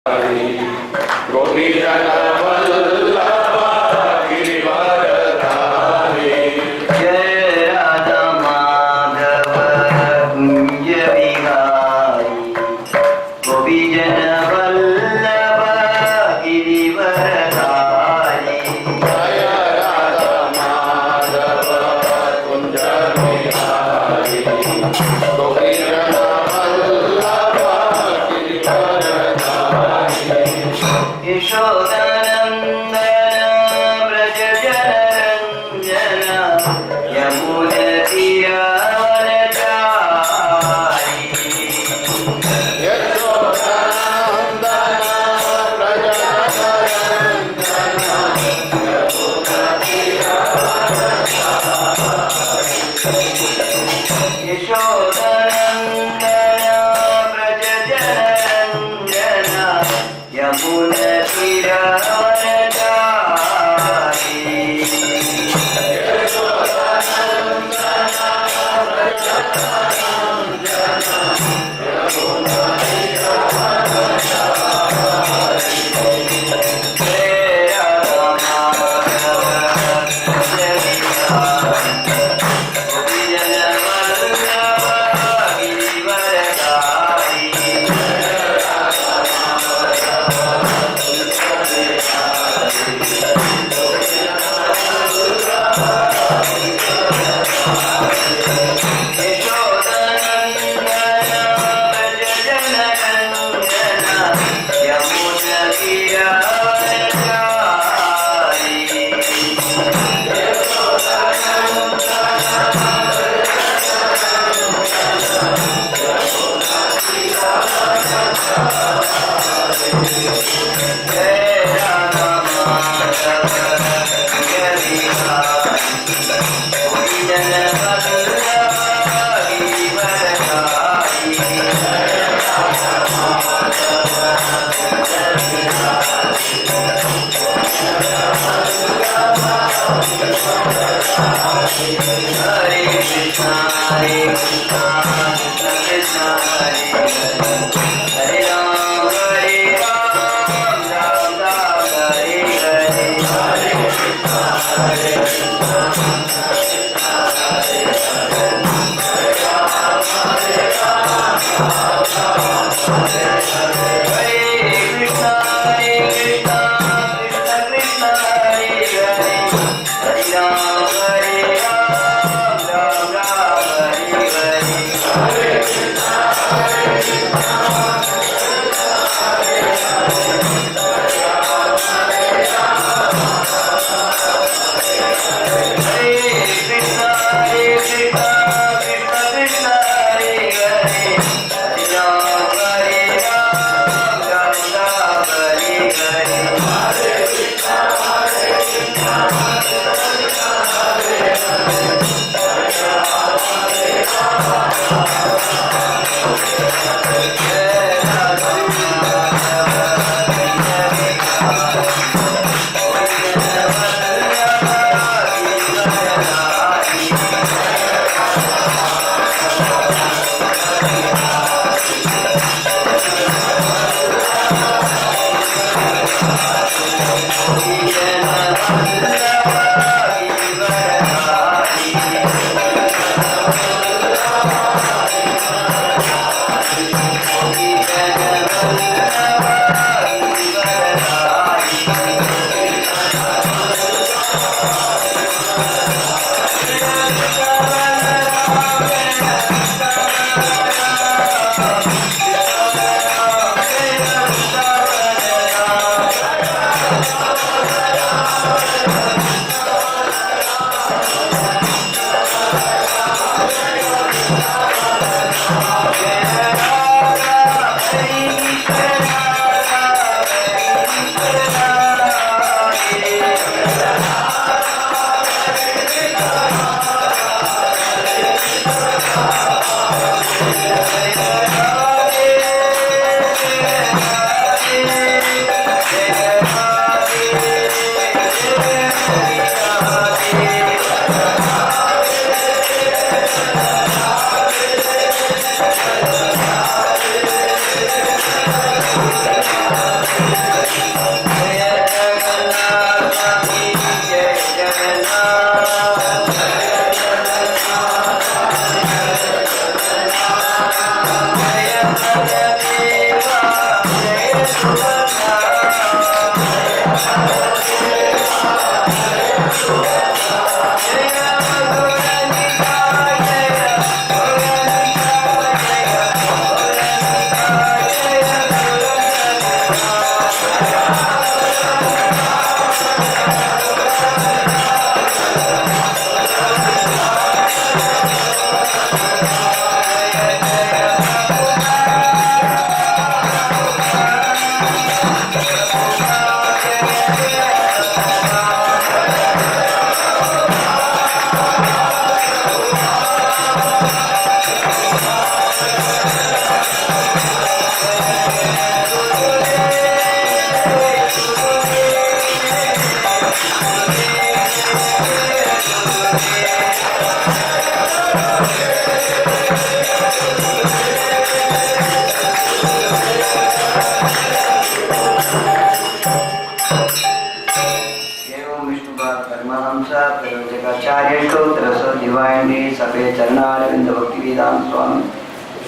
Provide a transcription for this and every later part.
Hare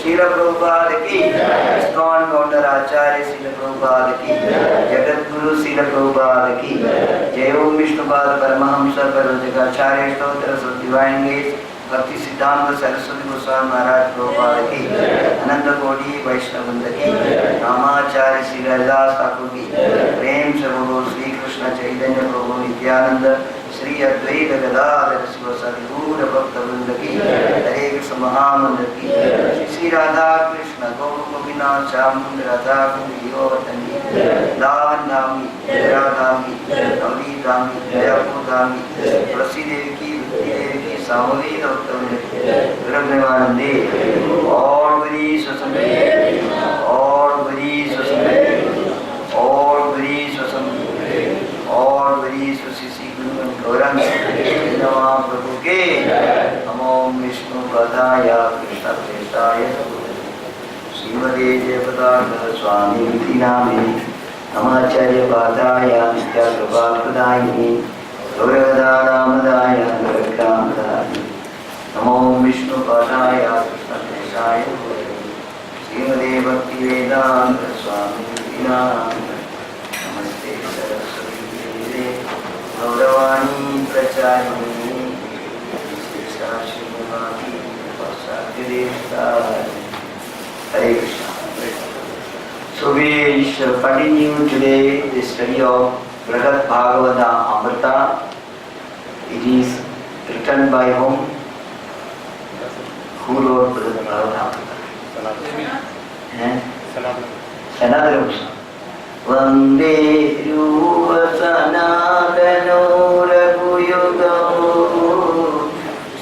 Srila Prabhupada ki, ISKCON founder Acharya Srila Prabhupada ki, Jagat Guru Srila Prabhupada ki, Jai Om Vishnupada Paramahamsa Parvajagacharya Stotras of Divine Grace, Bhakti Siddhanta Saraswati Goswami Maharaj Prabhupada ki, Ananda Kodi Vaishnavanda ki, Ramacharya Srila Das Thakur ki, Prem Prabhu Sri Krishna Chaitanya Prabhu Nityananda, Sri Advaita Gadadhara Sivasari Gura Bhakta Vrinda ki, Hare Krishna Mahamandar ki, Sri Radha Krishna Gauru Gopinath Chamund Radha Kundi Yovatani, Davan Dami, Radhami, Navdi Dami, Jayapur Dami, Prasi Devi ki, Viti Devi ki, Samali Bhakta Vrinda ki, Viragramanande, all Vari Swasambe, all Vari Swasambe, all Vari Swasambe, all Vari Swasambe. Gaurang नमः प्रभु के नमो विष्णु पदाय कृष्ण प्रेष्ठाय श्रीमते जयपदार्थ स्वामी इति नामे नमाचार्य पादाय नित्याकृपाप्रदायिने गौरगदारामदाय गौरग्रामदाय नमो विष्णु पदाय कृष्ण प्रेष्ठाय श्रीमते भक्तिवेदांत स्वामी इति नामे नमस्ते सरस्वती देवे गौरवाणी प्रचारिणी Shrimati Hare Krishna. So we shall continue today the study of Brihad Bhagavatamrita. It is written by whom? Who wrote Brihad Bhagavatamrita? Sanatana. Vande Rupa Sanatano Raghuyugamu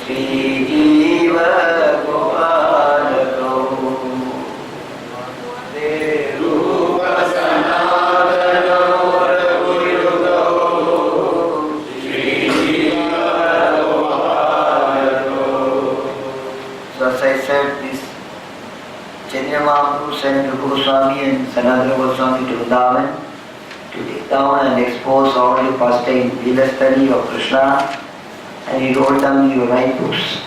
Sri Jiva Gopalato Vande Rupa Sanatano Raghuyugamu Sri Jiva Gopalato. So as I said, this Chaitanya Mahaprabhu sent Goswami and Sanatana Goswami to Vrindavan to take down and expose all the pastime Veeda study of Krishna, and he wrote them, you write books.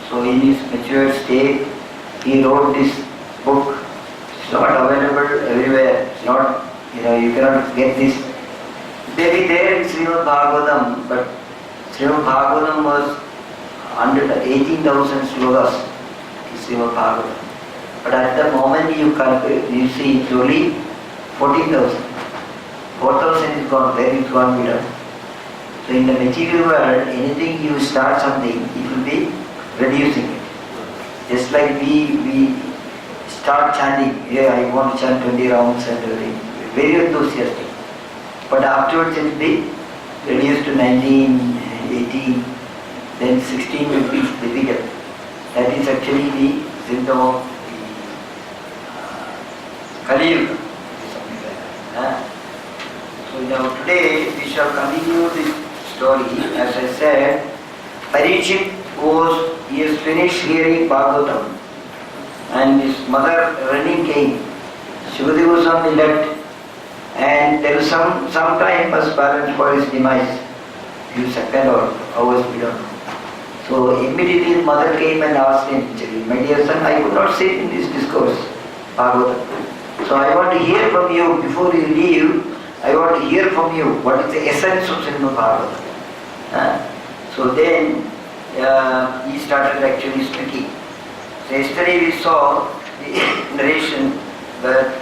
So in his mature state, he wrote this book. It's not available everywhere. It's not, you cannot get this. Maybe there in Srimad Bhagavatam, but Srimad Bhagavatam was under 18,000 slokas in Srimad Bhagavatam. But at the moment you see it's only 14,000. 4,000 is gone, where it's gone without. So in the material world, anything you start something, it will be reducing it. Just like we start chanting, I want to chant 20 rounds and very enthusiastic. But afterwards it will be reduced to 19, 18, then 16 will be repeated. That is actually the symptom of Kali Yuga. So now today we shall continue this story. As I said, Parikshit he has finished hearing Bhagavatam and his mother running came. Sukadeva Goswami left and there was some time was balance for his demise. Few seconds or hours we don't know. So immediately his mother came and asked him, my dear son, I could not sit in this discourse, Bhagavatam. So I want to hear from you, before you leave, I want to hear from you what is the essence of Srimad Bhagavatam. So then he started actually speaking. So yesterday we saw the narration that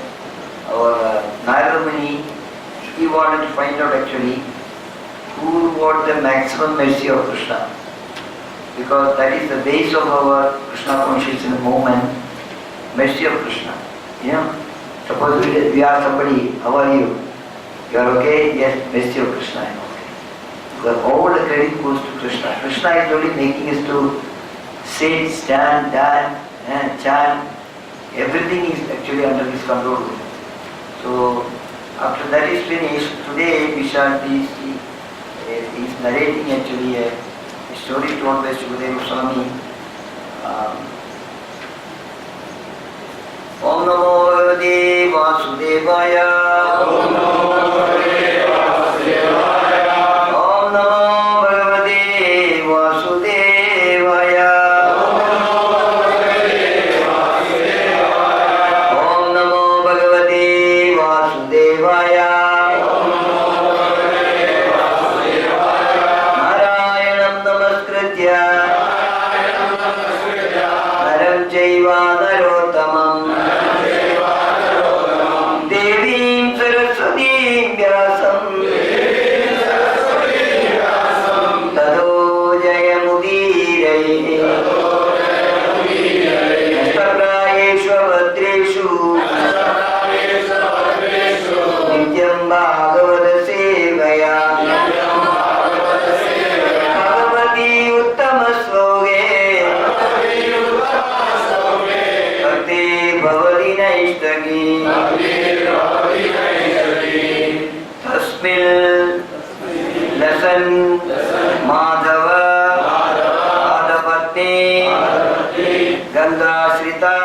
our Narada Muni, he wanted to find out actually who got the maximum mercy of Krishna, because that is the base of our Krishna consciousness movement, mercy of Krishna. You know, suppose we ask somebody, how are you? You are okay? Yes, mercy of Krishna, I am okay. Because all the credit goes to Krishna. Krishna is only making us to sit, stand, dance, chant. Everything is actually under his control. So after that is finished, today we shall be is narrating actually a story told by Sukadeva Swami. Om Namo Bhagavate Vasudevaya. Om Namo Bhagavate Vasudevaya. Om Namo Bhagavate Vasudevaya. Om Namo Bhagavate Vasudevaya. Narayanam Namaskritya Naram Chaiva Narottamam Devim Saraswatim Vyasam Tado Jayamudiraye Ashtaprayeshu Abhadreshu Nityam Bhagavata Sevaya Bhagavati Uttama Sloge Bhakti Bhavati Naishtagi Tasmil Lasan Madhava Adapatni Ganga Srita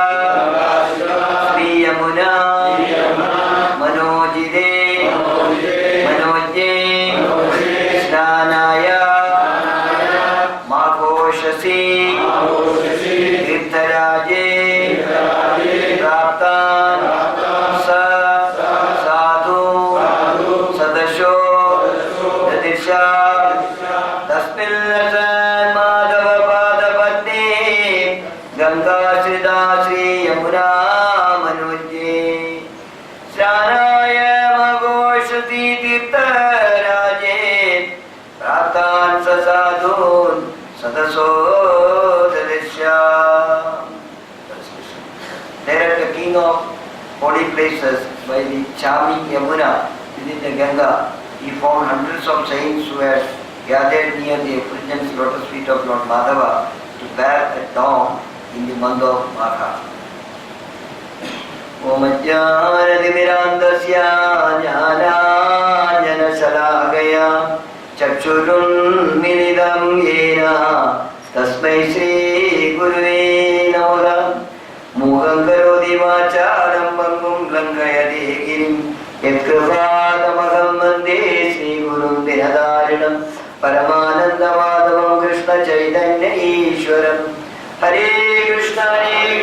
Sri Yamuna Manojide Manojye Snanaya Makoshasi Tirtharaje Praptan Sadhu Sadasho Dadisha Tasmil Lasan Madhava Padapatni Ganga Srita Sri Yamuna Manojye Sranaya Magoshati Tirtharaje Praptan Sadhun Sadaso Dadisha. There at the king of holy places by the charming Yamuna within the Ganga, he found hundreds of saints who had gathered near the effulgent lotus feet of Lord Madhava to bathe at dawn in the month of Magha. Om Jnanatimirandasya Jnananjana Salakaya Chakshurun Milidam Yena Tasmai Shri Guruve Namaha. Mugham karoti vacharam bangum lankayate girim yatkripatamaham vande Sri Gurum Dinadarinam Paramanandamadavam Krishna Chaitanya Ishwaram. Hare Krishna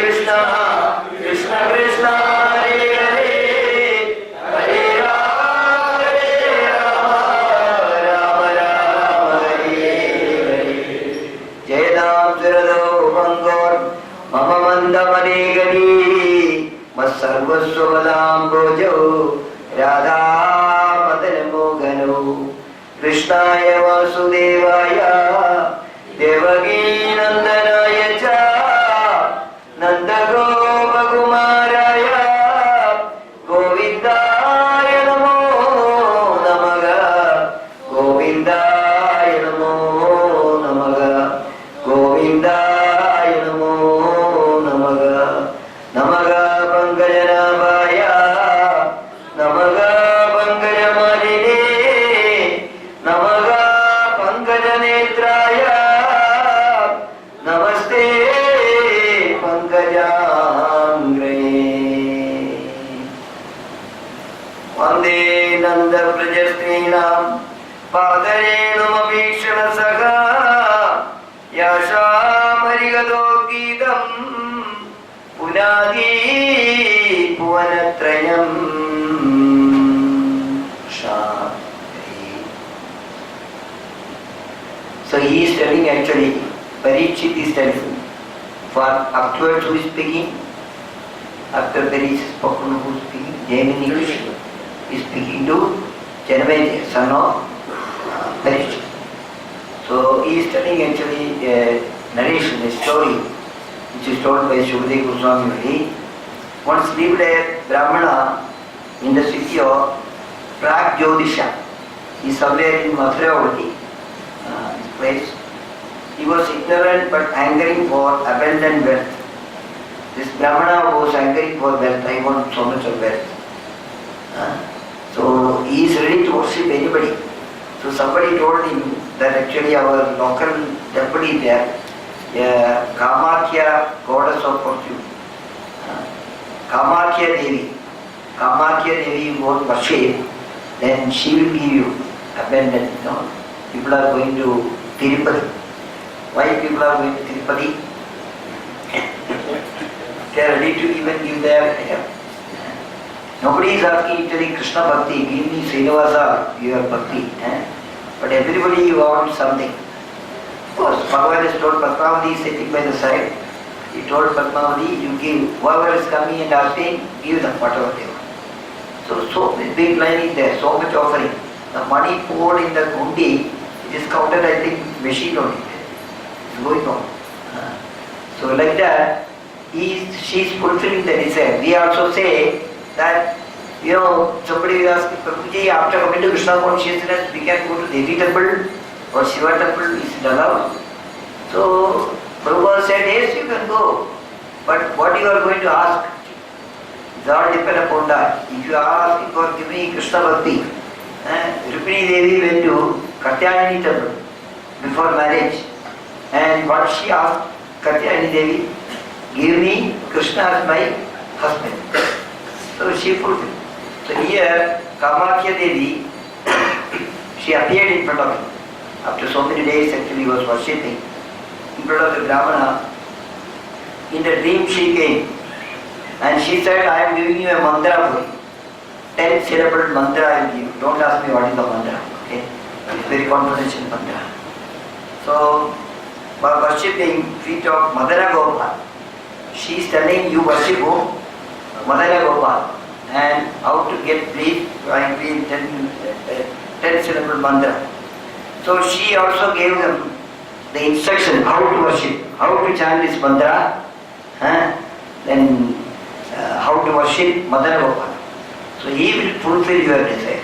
Krishna Krishna Hare Hare Hare Rama Rama Rama Hare Hare. Jayadam Sirado Bangor Mama Mandamani Gani Masarvasvalam Bojo Radha Madanamo Gano Krishnaya Vasudevaya Devagi Nandanaya Cha Nandago Bhagumaraya Govindaya Namo Namaga Govindaya Namo Namaga Govindaya Namo Namaga Pankajanabhaya Namaga Pankajamadine Namaga Pankajanetraya Namaste Pankajangre. Vande Nanda Prajastrinam Padarenum Abhishana Sakha Yashamarigato Gidam Punadi Puvanatrayam. he is telling actually, Parikshit is telling, for afterwards who is speaking? After Parikshit is spoken, who is speaking? Jaimini is speaking to Janamedya, son of Parikshit. So he is telling actually a narration, a story, which is told by Shukadeva Goswami. Once lived a Brahmana in the city of Pragjodisha. He is somewhere in Mathura only, this place. He was ignorant but hankering for abundant wealth. This Brahmana was hankering for wealth. I want so much of wealth. So he is ready to worship anybody. So somebody told him that actually our local temple is there, Kamakhya, goddess of fortune. Kamakhya Devi. Kamakhya Devi you won't worship, then she will give you abundant. People are going to Tirupati. Why people are going to Tirupati? They are ready to even give their help. Nobody is asking actually Krishna Bhakti, give me Srinivasa, your Bhakti. But everybody wants something. Of course, Bhagavan has told Padmavati sitting by the side. He told Padmavati, you give, whoever is coming and asking, give them whatever they want. So big line is there, so much offering. The money poured in the kundi, it is counted, I think, machine only. It's going on. So like that, she is fulfilling the desire. We also say that, somebody will ask, Prabhuji, after coming to Krishna consciousness, we can go to Devi temple or Shiva temple, is it allowed? So Prabhupada said, yes, you can go. But what you are going to ask, it all depends upon that. If you are asking for give me Krishna Bhakti, Rukmini Devi went to Katyayani temple before marriage. And what she asked, Katyayani Devi, give me Krishna as my husband. So she fulfilled. So here, Kamakhya Devi, she appeared in front of him. After so many days actually he was worshipping. In front of the Brahmana. In the dream she came. And she said, I am giving you a mantra for you. 10 syllable mantra I will give you. Don't ask me what is the mantra. Okay? It's very confidential mantra. So, by worshipping feet of Madana Gopal, she is telling you worship whom? Madana Gopal. And how to get brief, I mean 10 syllable mantra. So she also gave them the instruction how to worship, how to chant this mantra, then how to worship Madana Gopal. So he will fulfill your desire.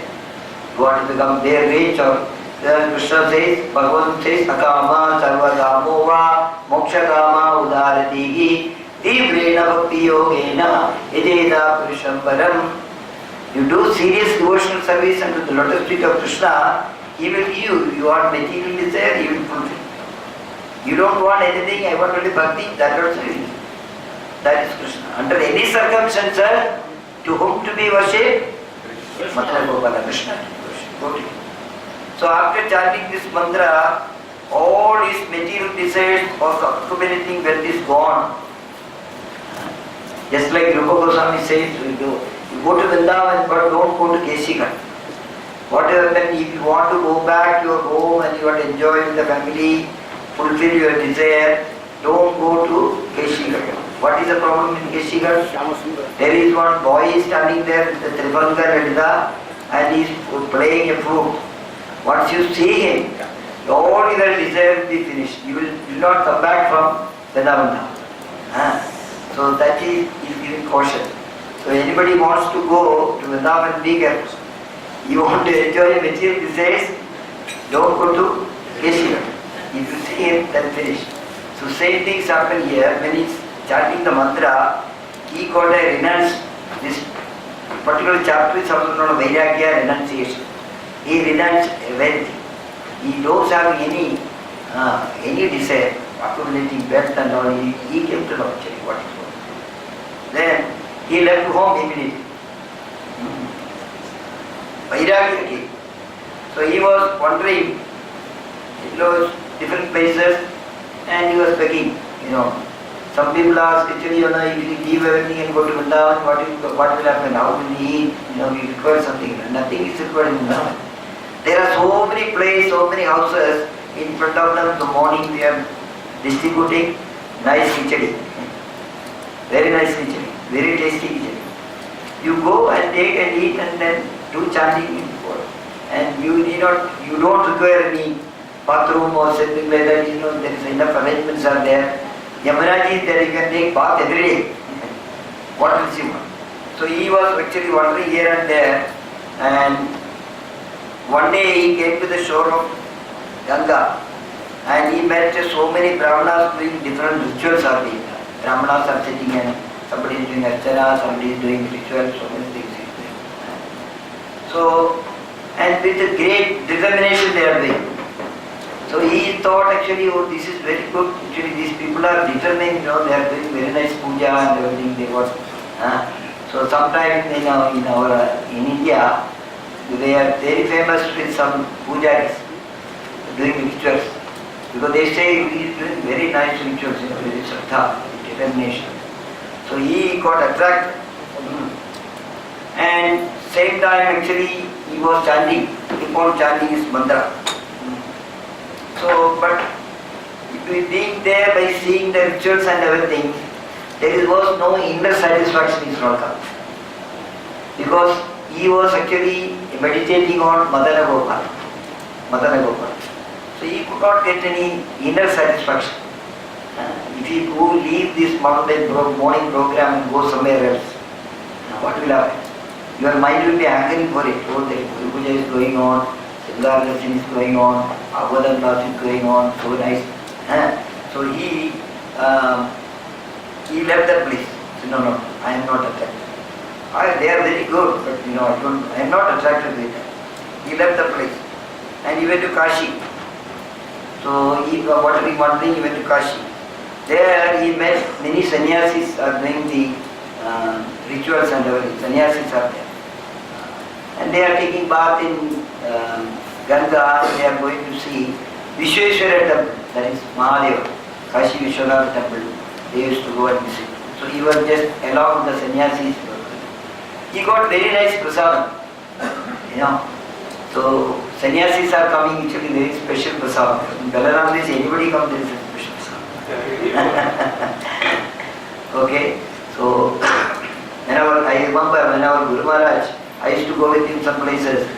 You want to become their rich or Krishna says, Bhagavan says, Akama sarvadamo va mokshakama udaratihi Tivrena bhakti yogena yajeda purusham param. You do serious devotional service under the lotus feet of Krishna, he will give you. You want material desire, he will fulfill. You don't want anything, I want only bhakti, that also will give. That is Krishna. Under any circumstances, to whom to be worshipped? Madhya Gopala Krishna to be worshipped. So after chanting this mantra, all his material desires of accumulating wealth is gone. Just like Rupa Goswami says, you go to Vrindavan but don't go to Keshigarh. Whatever, then if you want to go back to your home and you want to enjoy with the family, fulfill your desire, don't go to Keshigarh. What is the problem in Keshigarh? There is one boy standing there with the Tribhanga and he is playing a flute. Once you see him, all your desire will be finished. You will not come back from Vrindavan. So that is giving caution. So anybody wants to go to Vrindavan, be careful. You want to enjoy material desires, don't go to Keshigarh. If you see him, then finish. So same things happen here. When he's chanting the mantra, he got a renounced. This particular chapter is also known as Vairagya renunciation. He renounced everything. He don't have any desire, accumulating wealth and all. He came to know actually what is what. Then he left home immediately. Vairagya came. So he was wandering different places and he was begging. Some people ask actually, if you leave everything and go to Vrindavan, what will happen? How will he eat? We require something. Nothing is required in Vrindavan. There are so many places, so many houses. in front of them, the morning we are distributing nice khichdi. Very nice khichdi, very tasty khichdi. You go and take and eat and then do chanting in the and you don't require any bathroom or something like that. There is enough arrangements are there. Yamuna is there, you can take bath every day. What else you want? So he was actually wandering here and there, and one day he came to the shore of Ganga and he met so many Brahmanas doing different rituals are being done. Brahmanas are sitting and somebody is doing archana, somebody is doing rituals, so many things is doing. So, and with a great determination they are doing. So he thought actually, oh, this is very good. Actually these people are determined, they are doing very nice puja and everything they got. So sometimes in India, they are very famous with some pujaris doing rituals. Because they say he is doing very nice rituals, very shraddha, determination. So he got attracted. And same time actually he was chanting, keep on chanting his mantra. So, but being there by seeing the rituals and everything, there was no inner satisfaction is not come. Because he was actually meditating on Madana Gopal. So he could not get any inner satisfaction. If he go leave this morning program and go somewhere else, what will happen? Your mind will be hankering for it. Oh, the puja is going on, Sindar darshan is going on, Bhagavatam class is going on, so nice. So he left that place. He said, no, I am not attracted. They are very good, but I am not attracted with them. He left the place and he went to Kashi. So he wandering, he went to Kashi. There he met many sannyasis are doing the rituals and everything. Sannyasis are there. And they are taking bath in Ganga. They are going to see Vishweshwara temple, that is Mahadeva, Kashi Vishwanath temple. They used to go and visit. So he was just along with the sannyasis. He got very nice prasadam. So sannyasis are coming actually very special prasadam. In Balaramdesh, anybody comes, there is a special prasadam. Okay, so I remember when our Guru Maharaj, I used to go with him some places.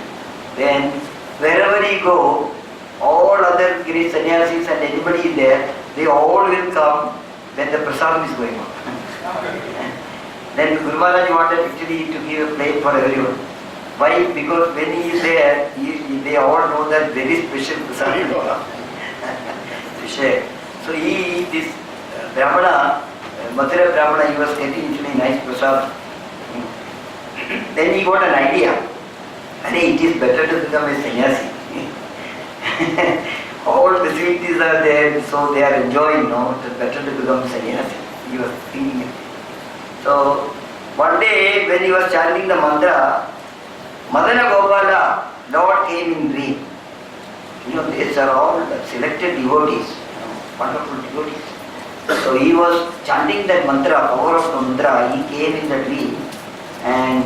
Then wherever he go, all other great sannyasis and anybody there, they all will come when the prasadam is going on. Then Guru Maharaj wanted actually to give a plate for everyone. Why? Because when he is there, they all know that very special prasadam to share. So this Brahmana, Mathura Brahmana, he was getting actually nice prasadam. Then he got an idea. It is better to become a sannyasi. All the facilities are there, so they are enjoying, it is better to become sannyasi. He was thinking it. So, one day when he was chanting the mantra, Madana Gopala, Lord came in dream. These are all selected devotees, wonderful devotees. So he was chanting that mantra, power of the mantra, he came in the dream and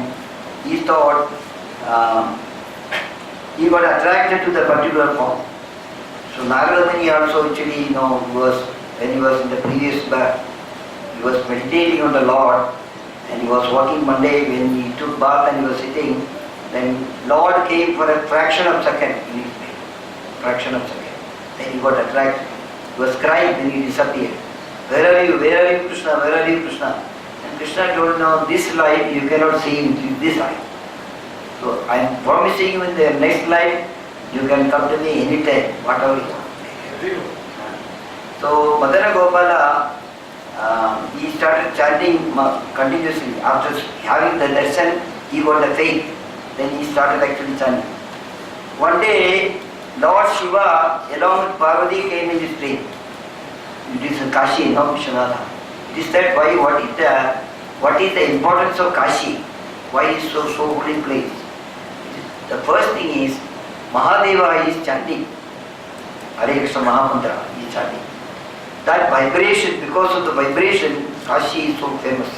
he thought, he got attracted to the particular form. So Narada Muni also actually, when he was in the previous birth, he was meditating on the Lord and he was walking one day when he took bath and he was sitting, then Lord came for a fraction of a second in his way. Fraction of a second. Then he got attracted. He was crying, then he disappeared. Where are you? Where are you, Krishna? Where are you, Krishna? And Krishna told, no, this life you cannot see in this life. So I am promising you in the next life, you can come to me anytime, whatever you want. So Madana Gopala, he started chanting continuously. After having the darshan, he got the faith. Then he started actually chanting. One day, Lord Shiva along with Parvati came in this dream. It is in Kashi, not Vishwanatha. It is said why, what is the importance of Kashi? Why is so holy place? The first thing is, Mahadeva is chanting. Hare Krishna Mahamantra, he is chanting. That vibration, because of the vibration, Kashi is so famous.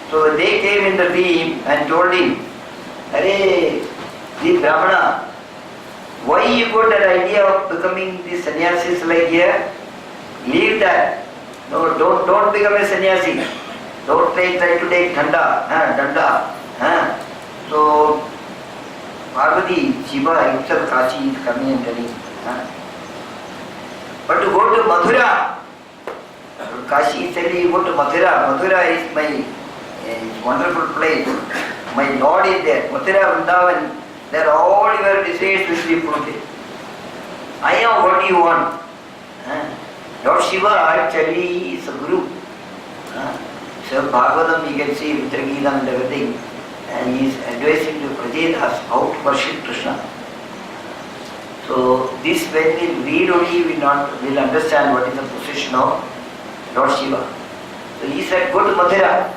So they came in the dream and told him, Hare, the Brahmana, Why you got that idea of becoming the sannyasis like here? Leave that. No, don't become a sannyasi. Don't try to take danda. So Parvati, Shiva himself, Kashi is coming and telling. But to go to Mathura, Kashi is telling you go to Mathura. Mathura is my wonderful place. My Lord is there. Mathura, Vrindavan, there all your desires will be fulfilled. I am what you want. Lord Shiva actually is a guru. So Bhagavatam you can see with Gita and everything. And he is advising to Prajetas how to worship Krishna. So this when we read only we will understand what is the position of Lord Shiva. So he said go to Mathura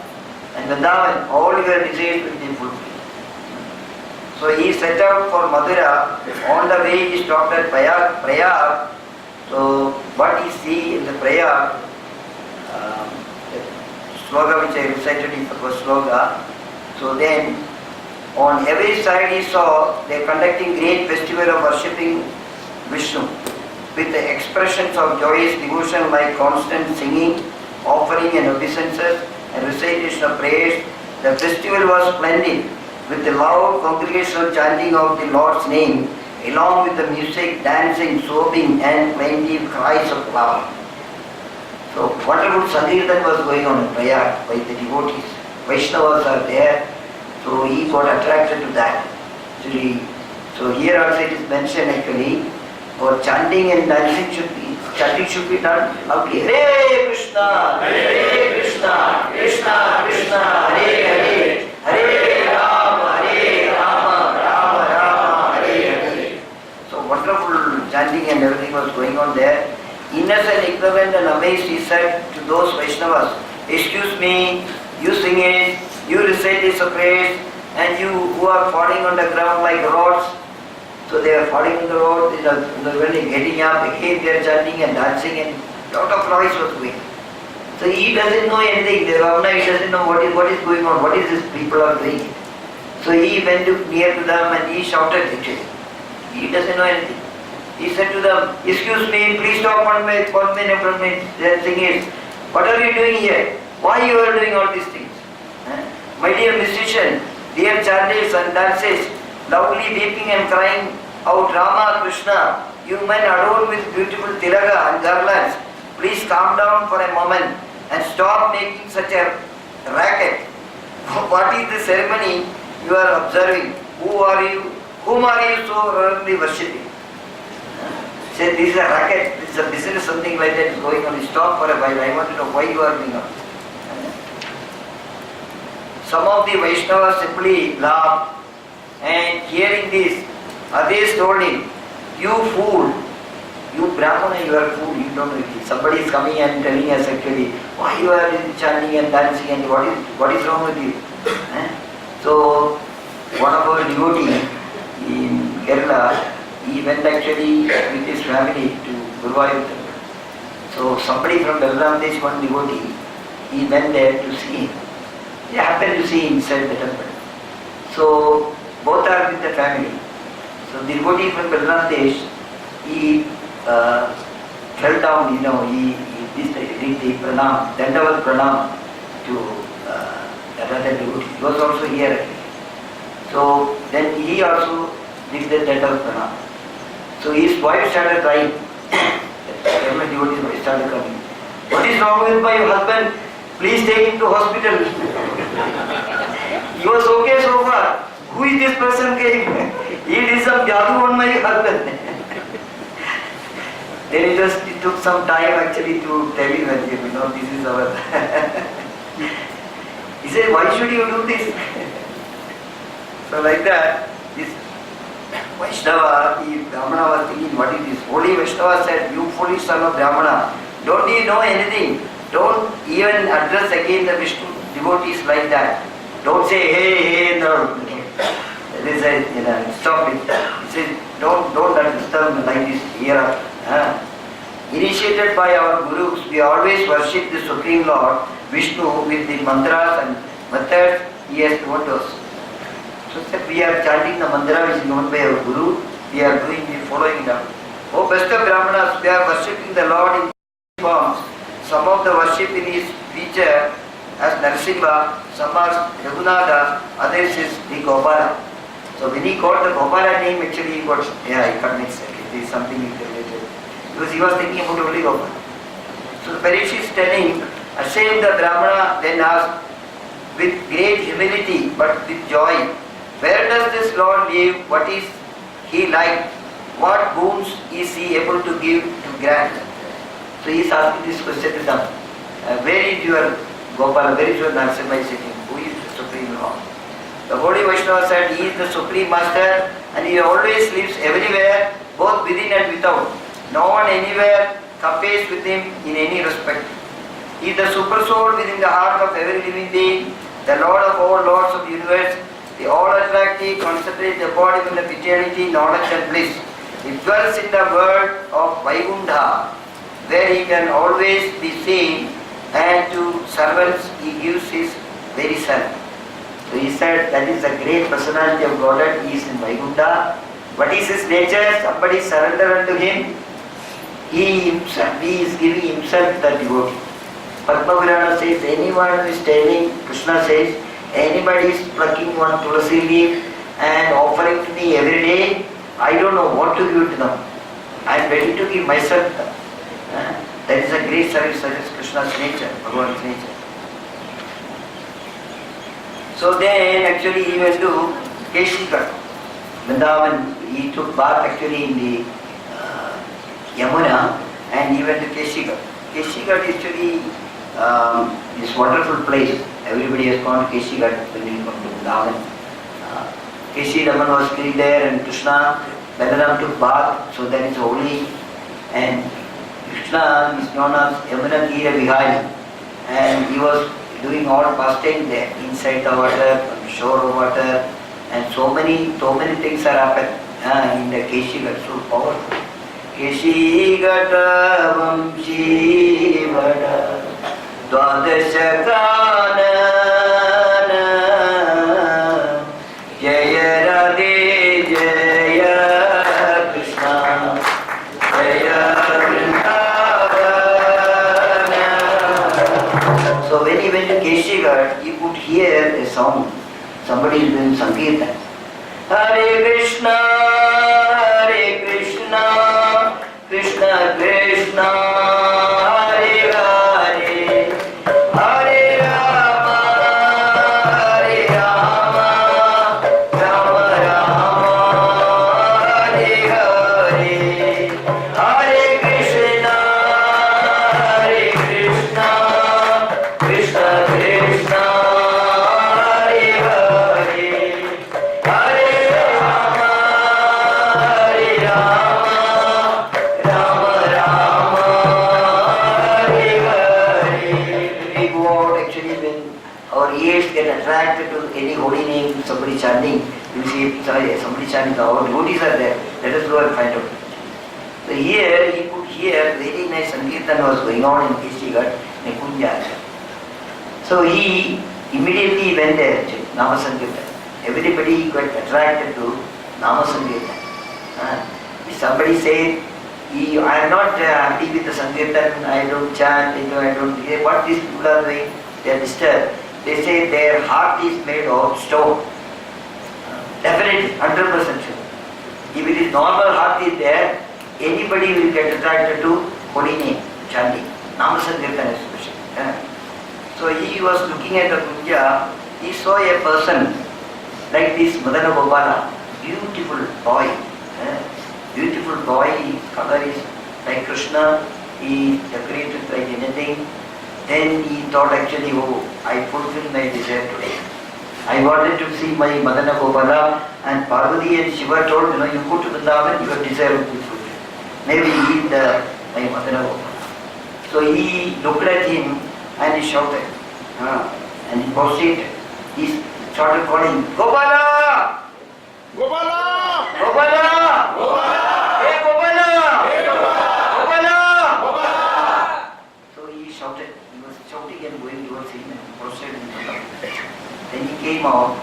and Vrindavan, all your desires will be fulfilled. So he set out for Mathura. On the way he stopped at Prayag. So what he see in the Prayag, the sloga which I recited is the first sloga. So then on every side he saw they are conducting great festival of worshipping Vishnu with the expressions of joyous devotion like constant singing, offering and obeisances and recitation of prayers. The festival was splendid with the loud congregational chanting of the Lord's name along with the music, dancing, sobbing and plaintive cries of love. So wonderful Sankirtan was going on in Prayag by the devotees. Vaishnavas are there, so he got attracted to that. So here also it is mentioned actually, for chanting and dancing should be done loudly. Hare Krishna, Hare Krishna, Krishna Krishna, Hare Hare, Hare Rama, Rama Rama, Hare Hare. So wonderful chanting and everything was going on there. Innocent, ignorant and amazed he said to those Vaishnavas, excuse me, you sing it, you recite this praise, and you who are falling on the ground like rods. So they are falling on the road, they are really getting up, again they are chanting and dancing and lot of noise was going. So he doesn't know anything, the Ravana he doesn't know what is going on, what is this people are doing. So he went near to them and he shouted actually. He doesn't know anything. He said to them, excuse me, please stop 1 minute, 1 minute, 1 minute. The thing is, what are you doing here? Why you are doing all these things? My dear musician, dear chanters and dancers, loudly weeping and crying out Rama, Krishna, you men adorned with beautiful tilaga and garlands, please calm down for a moment and stop making such a racket. What is the ceremony you are observing? Who are you? Whom are you so reverently worshipping? Say this is a racket, this is a business, something like that is going on. Stop for a while. I want to know why you are doing it. Some of the Vaishnavas simply laughed, and hearing this, others told him, you fool, you Brahmana, you are a fool, you don't know it. Somebody is coming and telling us actually, why you are chanting and dancing and what is wrong with you? So one of our devotees in Kerala, he went actually with his family to Guruvayur. So somebody from Balaramdesh, one devotee, he went there to see him. He happened to see him inside the temple. So both are with the family. So the devotee from Balaramdesh, he fell down, he did the pranam, Dandavat pranam to that other devotee. He was also here. So then he also did the Dandavat pranam. So his wife started crying. Every devotee's wife started crying. What is wrong with my husband? Please take him to hospital. He was okay so far. Who is this person came? He did some jadoo on my husband. Then it took some time actually to tell him that, this is our... He said, why should you do this? So like that, this Vaishnava, Brahmana was thinking, what is this? Holy Vaishnava said, you foolish son of Brahmana, don't you know anything? Don't even address again the Vishnu devotees like that. Don't say, hey, no. They say, stop it. He says, don't disturb like this here. Initiated by our gurus, we always worship the Supreme Lord, Vishnu, with the mantras and methods he has taught us. So we are chanting the mantra which is known by our Guru. we are following them. Oh, best of Brahmanas, they are worshipping the Lord in forms. Some of the worship in his feature as Narasimha, some are Raghunatha, others is the Gopala. So when he got the Gopala name, actually he got, he got mixed. It is something related. Because he was thinking about only Gopala. So the Parikshit is telling, ashamed the Brahmana then asked, with great humility but with joy, where does this Lord live? What is he like? What boons is he able to give to grant? So he is asking this question to them. Where is your Gopala? Where is your Narasimha sitting? Who is the Supreme Lord? The Holy Vaishnava said he is the Supreme Master and he always lives everywhere, both within and without. No one anywhere compares with him in any respect. He is the super soul within the heart of every living being, the Lord of all lords of the universe, the all-attractive, concentrate embodiment of eternity, knowledge and bliss. He dwells in the world of Vaikuntha, where he can always be seen, and to servants he gives his very self. So he said that is the great personality of Godhead. He is in Vaikuntha. What is his nature? Somebody surrender unto him. He is giving himself the devotee. Padma Purana says anyone who is telling, Krishna says, anybody is plucking one tulasi leaf and offering to me every day, I don't know what to give to them. I am ready to give myself to them. That is a great service, that is Krishna's nature, Bhagavan's nature. So then actually he went to Keshikar. Vrindavan, he took bath actually in the Yamuna and he went to Keshikar. Keshikar is actually this wonderful place. Everybody has gone to Keshikar when you come to Vrindavan. Keshi Raman was killed there and Krishna, Balaram took bath, so that is holy. And Krishna is known as Yamuna Gira Vihari, and he was doing all pastime there, inside the water, on the shore of water, and so many things are happened in the Keshikar, so powerful. Keshigata Vamshi Vada Dwadashakana Jaya Radhe Jaya Krishna Jaya Vrindavana. So when he went to Keshikar, he could hear a sound. Somebody is doing Sankirtan. Hare Krishna, Hare Krishna, Krishna Krishna, Hare Hare, Hare Rama, Hare Rama, Rama Rama, Hare Hare, Hare Krishna, Hare Krishna, Krishna Krishna, Hare Hare, Hare Rama, Hare Rama, Rama Rama, Hare Hare. We go out actually when our ears get attracted to any holy name, somebody chanting, you see somebody chanting, our devotees are there, let us go and find out. So here he could hear very nice Sankirtan was going on in Keshikar, Nekunja. So he immediately went there actually, Nama Sankirtan. Everybody got attracted to Nama Sankirtan. If somebody said, I am not happy with the Sankirtan, I don't chant, I don't hear, what these people are doing, they are disturbed. They say their heart is made of stone. Definitely, 100% sure. If it is normal heart is there, anybody will get attracted to holy name, chanting, Nama Sankirtan especially. So he was looking at the Kunja, he saw a person like this Madana Gopala, beautiful boy. Beautiful boy, his color is like Krishna, he decorated like anything. Then he thought actually, oh, I fulfilled my desire today. I wanted to see my Madana Gopala, and Parvati and Shiva told, you go to Vrindavan, your desire will be fulfilled. Maybe he is my Madana Gopala. So he looked at him and he shouted, and he proceeded. He started calling, Gopala! Gopala! Gopala! Gopala! Hey Gopala! Hey Gopala! Gopala! Gopala! So he shouted, he was shouting and going towards him and prostrated in front of him. Then he came out.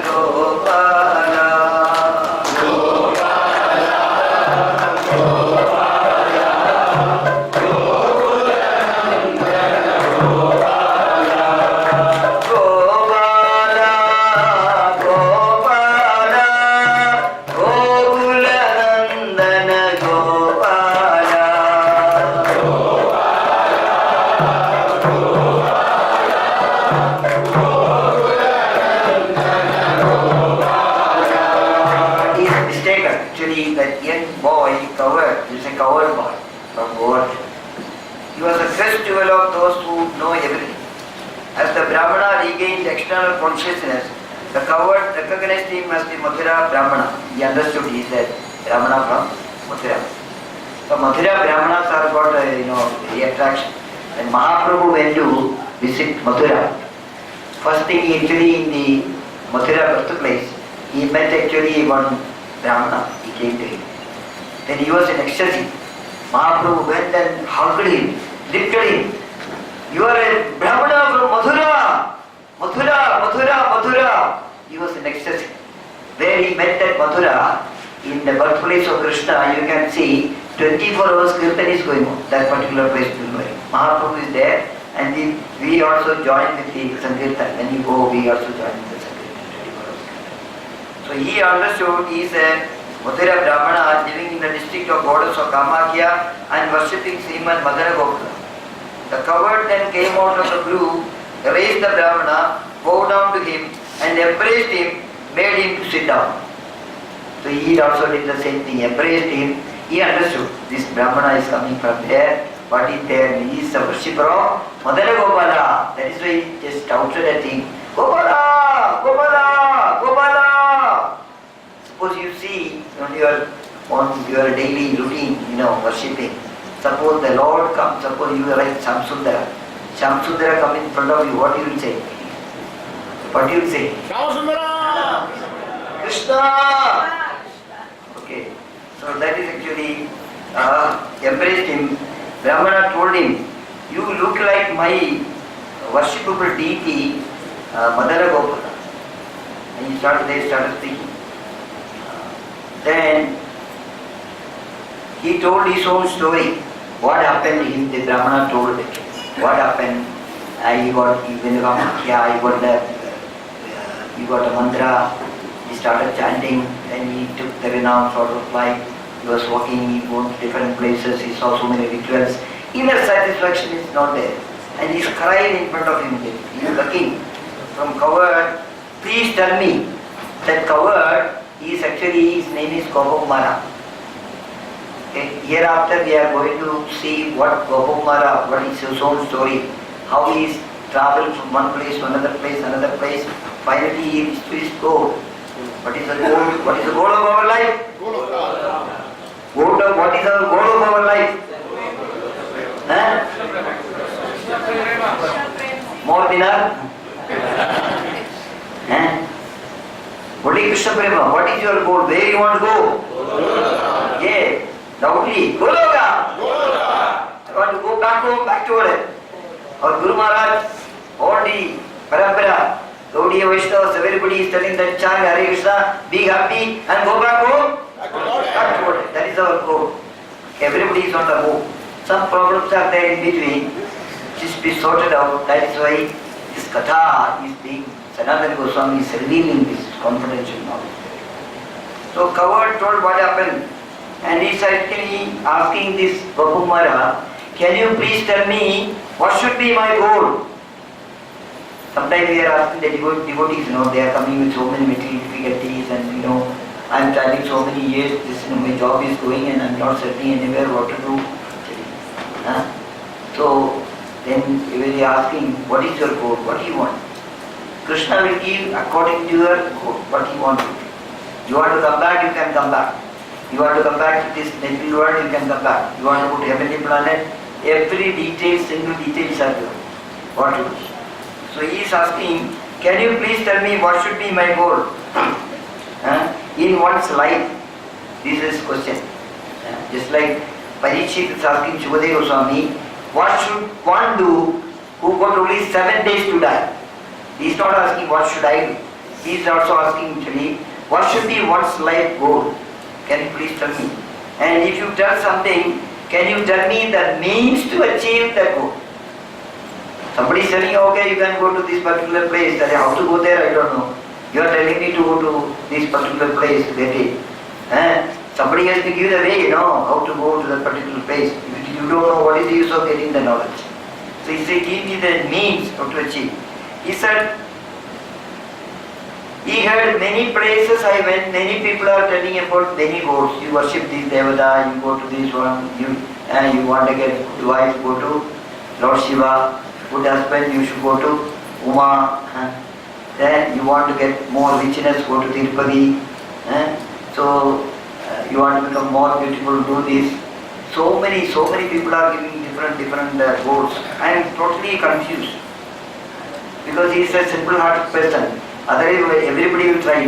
Gopala. He was a festival of those who know everything. As the Brahmana regained external consciousness, the coward recognized him as the Mathura Brahmana. He understood he is a Brahmana from Mathura. So Mathura Brahmanas are got the attraction. When Mahaprabhu went to visit Mathura, first thing actually in the Mathura birthplace, he met actually one Brahmana. He came to him. Then he was in ecstasy. Mahaprabhu went and hugged him, lifted him. You are a Brahmana from Mathura! Mathura, Mathura, Mathura! He was in ecstasy. Where he met at Mathura, in the birthplace of Krishna, you can see 24 hours Kirtan is going on. That particular place is going. Mahaprabhu is there, and we also join with the Sankirtan. When you go, we also join with the Sankirtan. 24 hours. So he understood he is a Mathura Brahmana living in the district of goddess of Kamakya and worshipping Srimad Madara Gopala. The coward then came out of the group, raised the Brahmana, bowed down to him and embraced him, made him to sit down. So he also did the same thing, embraced him. He understood this Brahmana is coming from there. What is there? He is a worshipper of Madara Gopala. That is why he just shouted at him, Gopala! Gopala! Gopala! Suppose you see on your daily routine, worshipping. Suppose the Lord comes, suppose you are like Shamsundara. Shamsundara come in front of you, what you will say? What you will say? Shamsundara! Krishna! Okay. So that is actually embraced him. Brahmana told him, you look like my worshipable deity, Madara Gopala. And they started speaking. Then he told his own story. What happened to him, the Brahmana told it. What happened? He got a mantra, he started chanting, then he took the renowned sort of life. He was walking, he went to different places, he saw so many rituals. Inner satisfaction is not there. And he is crying in front of him. He is the king. From coward, please tell me that coward, his name is Gopakumara. Okay. Hereafter we are going to see what Gopakumara, what is his own story, how he is traveled from one place to another place, finally he reached to his goal. What is the goal? What is the goal of our life? What is our goal of our life? More dinner? Only Krishna Prema. What is your goal? Where you want to go? Yeah, loudly. Goloka! I want to go back home, back to Odin. Our Guru Maharaj, all the Parampara, Gaudiya Vaishnavas, everybody is telling that chant Hare Krishna, be happy and go back home. Back to Odin. That is our goal. Everybody is on the move. Some problems are there in between. Just be sorted out. That is why this Katha is being, Sanatana Goswami is revealing this confidential knowledge. So coward told what happened. And he started asking this Gopakumara, can you please tell me what should be my goal? Sometimes we are asking the devotees, they are coming with so many material difficulties and I am traveling so many years, my job is going and I am not settling anywhere what to do. So then we are asking, what is your goal? What do you want? Krishna will give according to your goal, what you want to do. You want to come back, you can come back. You want to come back to this material world, you can come back. You want to go to heavenly planet, every detail, single details are there. What to do? So he is asking, can you please tell me what should be my goal? In one's life, this is question. Just like Parikshit is asking Shubhadev Goswami, what should one do who got only 7 days to die? He is not asking what should I do. He is also asking actually, what should be one's life goal? Can you please tell me? And if you tell something, can you tell me the means to achieve that goal? Somebody is telling, okay, you can go to this particular place. How to go there, I don't know. You are telling me to go to this particular place, get it. Somebody has to give the way, how to go to that particular place. If you don't know, what is the use of getting the knowledge? So he said, give me the means how to achieve. He said, he heard many places I went, many people are telling about many gods. You worship this Devada, you go to this one, you want to get good wife, go to Lord Shiva. Good husband, you should go to Uma. Then you want to get more richness, go to Tirupati. So you want to become more beautiful, do this. So many people are giving different goals. I am totally confused. Because he is a simple-hearted person. Otherwise, everybody will try,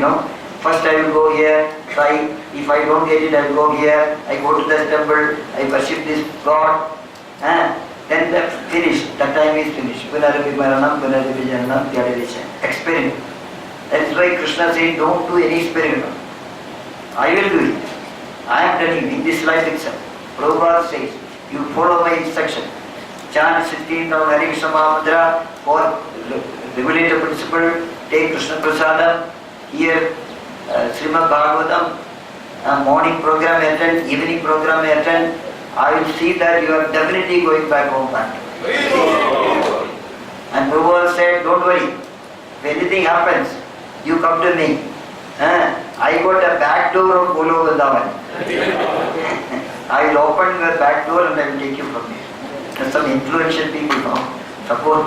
First I will go here, try. If I don't get it, I will go here. I go to the temple, I worship this God. Then that's finished. That time is finished. Experiment. That is why Krishna said, don't do any experiment. I will do it. I am telling you, in this life itself. Prabhupada says, you follow my instruction. Chant 16 of Hare Krishna Mahamudra for regulator principle, take Krishna Prasadam, hear Srimad Bhagavatam, morning program attend, evening program attend. I will see that you are definitely going back home. And Prabhupada said, don't worry. If anything happens, you come to me. I got a back door of Golo Vrindavan. I will open your back door and I will take you from here. There's some influential people now. Suppose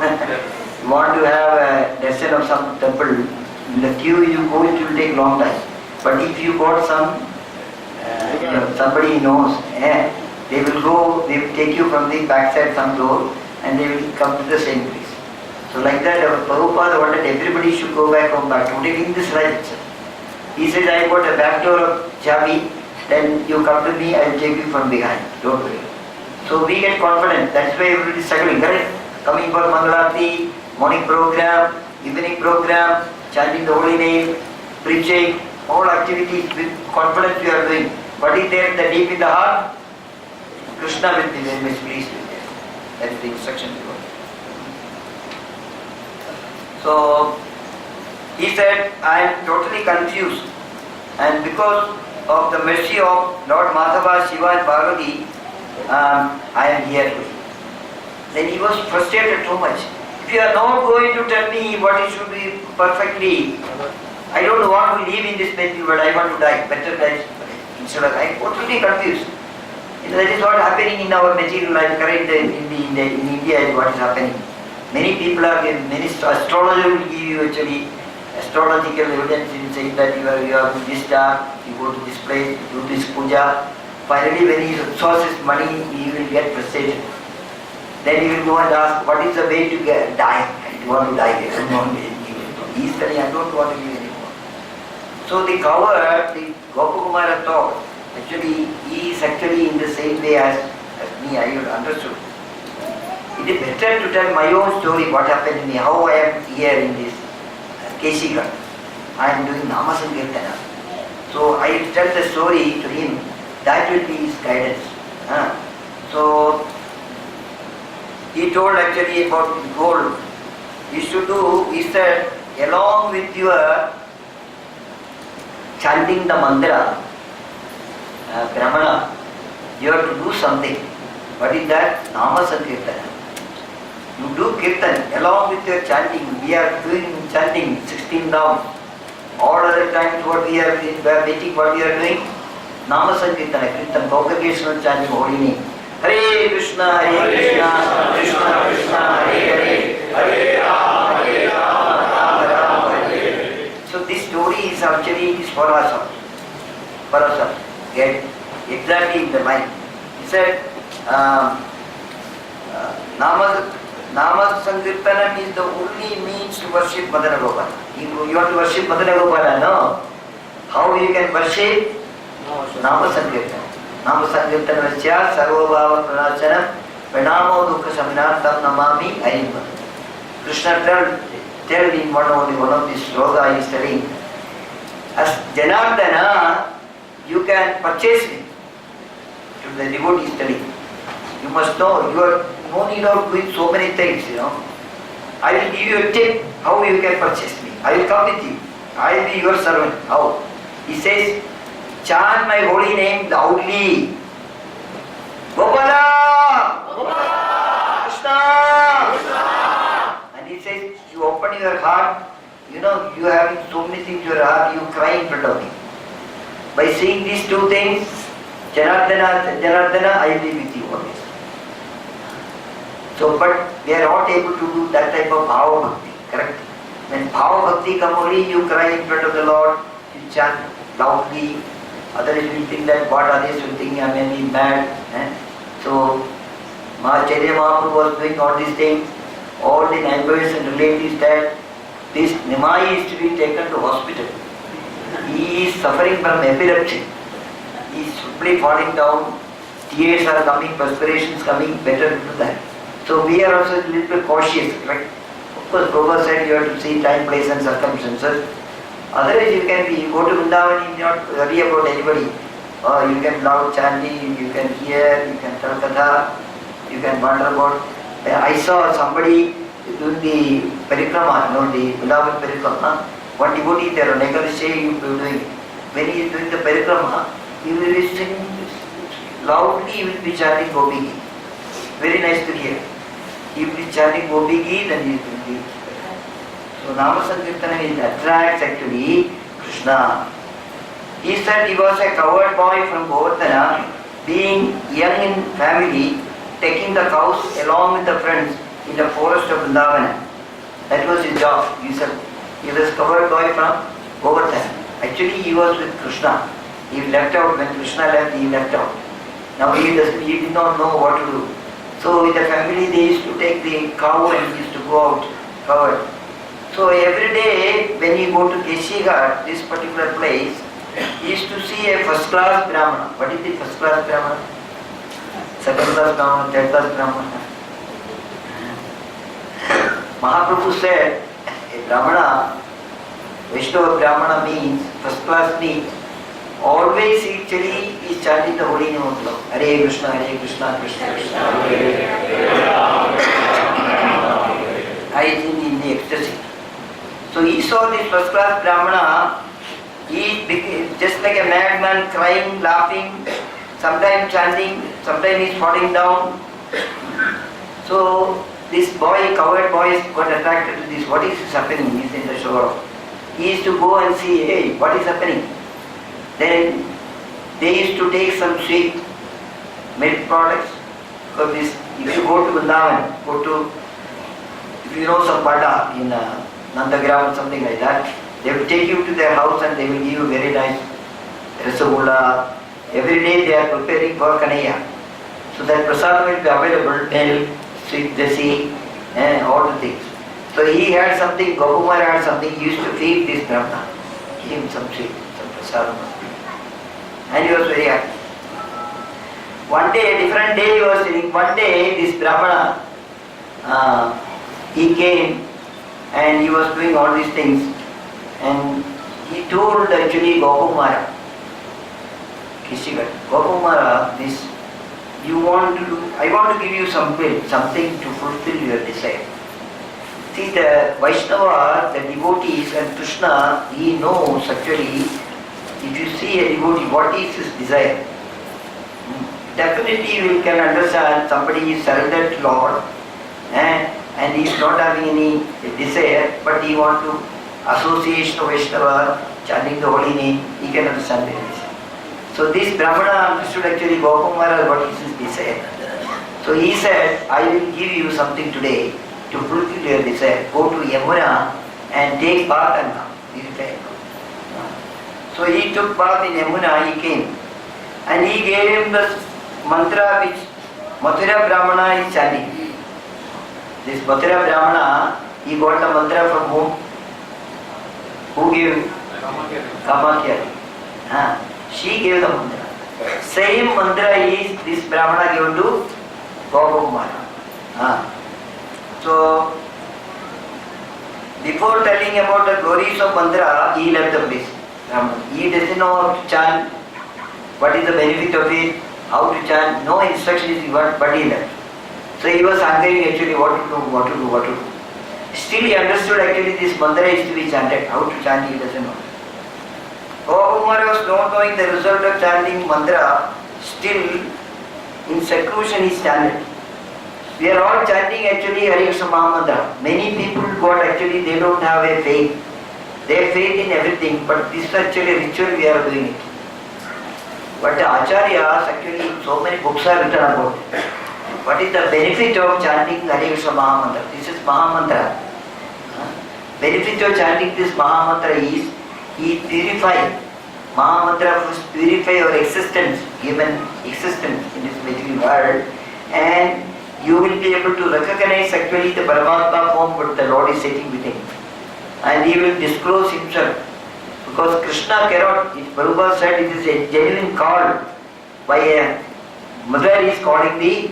you want to have a lesson of some temple, in the queue you go, it will take long time. But if you got some, somebody knows, they will take you from the backside some door and they will come to the same place. So like that, Prabhupada wanted everybody should go back home, back to taking this right. He said, I got a back door of Chabi, then you come to me, I will take you from behind. Don't worry. So we get confident. That's why everybody is struggling, correct? Coming for Mangalarti, morning program, evening program, chanting the holy name, preaching, all activities with confidence we are doing. What is there the deep in the heart? Krishna will be very much pleased with that. That is the instruction given. So he said, I am totally confused, and because of the mercy of Lord Madhava, Shiva and Parvati, I am here. Then he was frustrated too much. If you are not going to tell me what it should be perfectly, I don't want to live in this material world, I want to die. Better die. Instead of I am totally confused. That is what is happening in our material life, correct? In India is what is happening. Many people are given, many astrologer will give you actually astrological evidence in saying that you are this star, you go to this place, you do this puja. Finally, when he sources money, he will get frustrated. Then he will go and ask, what is the way to die? I want to die. He is telling, I don't want to live anymore. So the coward, the Gopakumara thought, actually, he is actually in the same way as me, I understood. It is better to tell my own story, what happened to me, how I am here in this Keshika. I am doing Nama Sankirtana. So I will tell the story to him, that will be his guidance. So he told actually about gold. You should do, he said, along with your chanting the mantra, Brahmana, you have to do something. What is that? Nama Sankirtana. You do Kirtan along with your chanting. We are doing chanting 16 rounds. All other times what we are waiting, what we are doing? Nama Sankirtana, Kirtan, congregational chanting, holy name. Hare Krishna, Krishna Krishna, Hare Hare, Hare Rama, Rama, Hare. So this story is actually for us. Get exactly in the mind. He said, Nama Sankirtana is the only means to worship Madana Gopala. You want to worship Madana Gopala, no? How you can worship? Nama Sankirtana. Nama Sankirtana Vasya Sarvabhava Pranachanam Pranamo Dukha Saminartam Namami Ayimam. Krishna tell in one of these sloka he is telling, as Janardana, you can purchase me to the devotee study. You must know, you are no need of doing so many things, I will give you a tip how you can purchase me. I will come with you. I will be your servant. How? He says, chant my holy name loudly. Gopala! Gopala! Krishna! And he says, you open your heart, you having so many things in your heart, you cry in front of me. By seeing these two things, Janardana, I will be with you always. So, but we are not able to do that type of bhava bhakti, correct? When bhava bhakti comes only, you cry in front of the Lord, you chant loudly, others will think that what others will think, I may be mad. So, Mahacharya Mahaprabhu was doing all these things, all the neighbors and relatives that this Nimai is to be taken to hospital. He is suffering from epilepsy. He is simply falling down, tears are coming, perspirations coming, better to do that. So we are also a little bit cautious, right? Of course, Prabhupada said you have to see time, place and circumstances. Otherwise you can be, you go to Vrindavan, you do not worry about anybody. You can loud chanting, you can hear, you can tell katha, you can wander about. I saw somebody doing the parikrama, the Vrindavan parikrama. One devotee there, Nekadashi, you will be doing. When he is doing the parikrama, he will be singing loudly, he will be chanting Gopi Gita. Very nice to hear. He will be chanting Gopi Gita and he will be. So Nama Sankirtana attracts actually Krishna. He said he was a cowherd boy from Govardhana, being young in family, taking the cows along with the friends in the forest of Vrindavana. That was his job. He said he was cowherd boy from Govardhana. Actually he was with Krishna. He left out, when Krishna left, he left out. Now he did not know what to do. So in the family they used to take the cow and he used to go out covered. So every day when he go to Keshigarh, this particular place, he used to see a first class Brahmana. What is the first class Brahmana? Second class Brahmana, third class Brahmana. Mahaprabhu said a Brahmana, Vaishnava Brahmana means, first class means, always actually is chanting the holy name of the Lord. Hare Krishna, Krishna Krishna. I is in the ecstasy. So he saw this first class Brahmana, he became just like a madman, crying, laughing, sometimes chanting, sometimes he is falling down. So this boy, cowherd boy, got attracted to this. What is happening? He is in the shore. He used to go and see, hey, what is happening? Then they used to take some sweet milk products. Because this, if you go to Vrindavan, if you know some bada in Nandagram or something like that, they will take you to their house and they will give you very nice rasagulla. Every day they are preparing for Kanaya. So that prasadam will be available, milk, sweet desi, and all the things. So he had something, Gopumar had something, he used to feed this Brahmana. Give him some sweet, some prasadam. And he was very happy. One day, a different day he was sitting. One day this Brahmana, he came and he was doing all these things. And he told actually Gopumara, Kishigat, Gopumara, this, I want to give you something to fulfill your desire. See, the Vaishnava, the devotees and Krishna, he knows actually, if you see a devotee, what is his desire? Definitely we can understand somebody is surrendered to Lord and he is not having any desire, but he wants to association of Vaishnava, chanting the holy name, he can understand this. So this Brahmana understood actually Gopumara what is his desire. So he said, I will give you something today to fulfill your desire. Go to Yamuna and take bath and come. So he took bath in Yamuna, he came. And he gave him the mantra which Mathura Brahmana is chanting. This Mathura Brahmana, he got the mantra from whom? Who gave? Kamakya. She gave the mantra. Same mantra is this Brahmana given to Gopakumara. So Before telling about the glories of mantra, he left the place. He doesn't know how to chant, what is the benefit of it, how to chant, no instruction is given, but he left. So he was hungry actually what to do. Still he understood actually this mantra is to be chanted. How to chant he doesn't know. Kumara was not knowing the result of chanting mantra, still in seclusion he chanted. We are all chanting actually Hare Krishna Mahamantra. Many people got actually they don't have a faith. They have faith in everything, but this is actually a ritual we are doing it. But the Acharyas actually so many books are written about it. What is the benefit of chanting Hare Krishna Mahamantra? This is Mahamantra. Benefit of chanting this Mahamantra is he purifies. Mahamantra first purify your existence, human existence in this material world, and you will be able to recognize actually the Paramatma form what the Lord is sitting within. And he will disclose himself. Because Krishna cannot, Prabhupada said it is a genuine call by a mother is calling the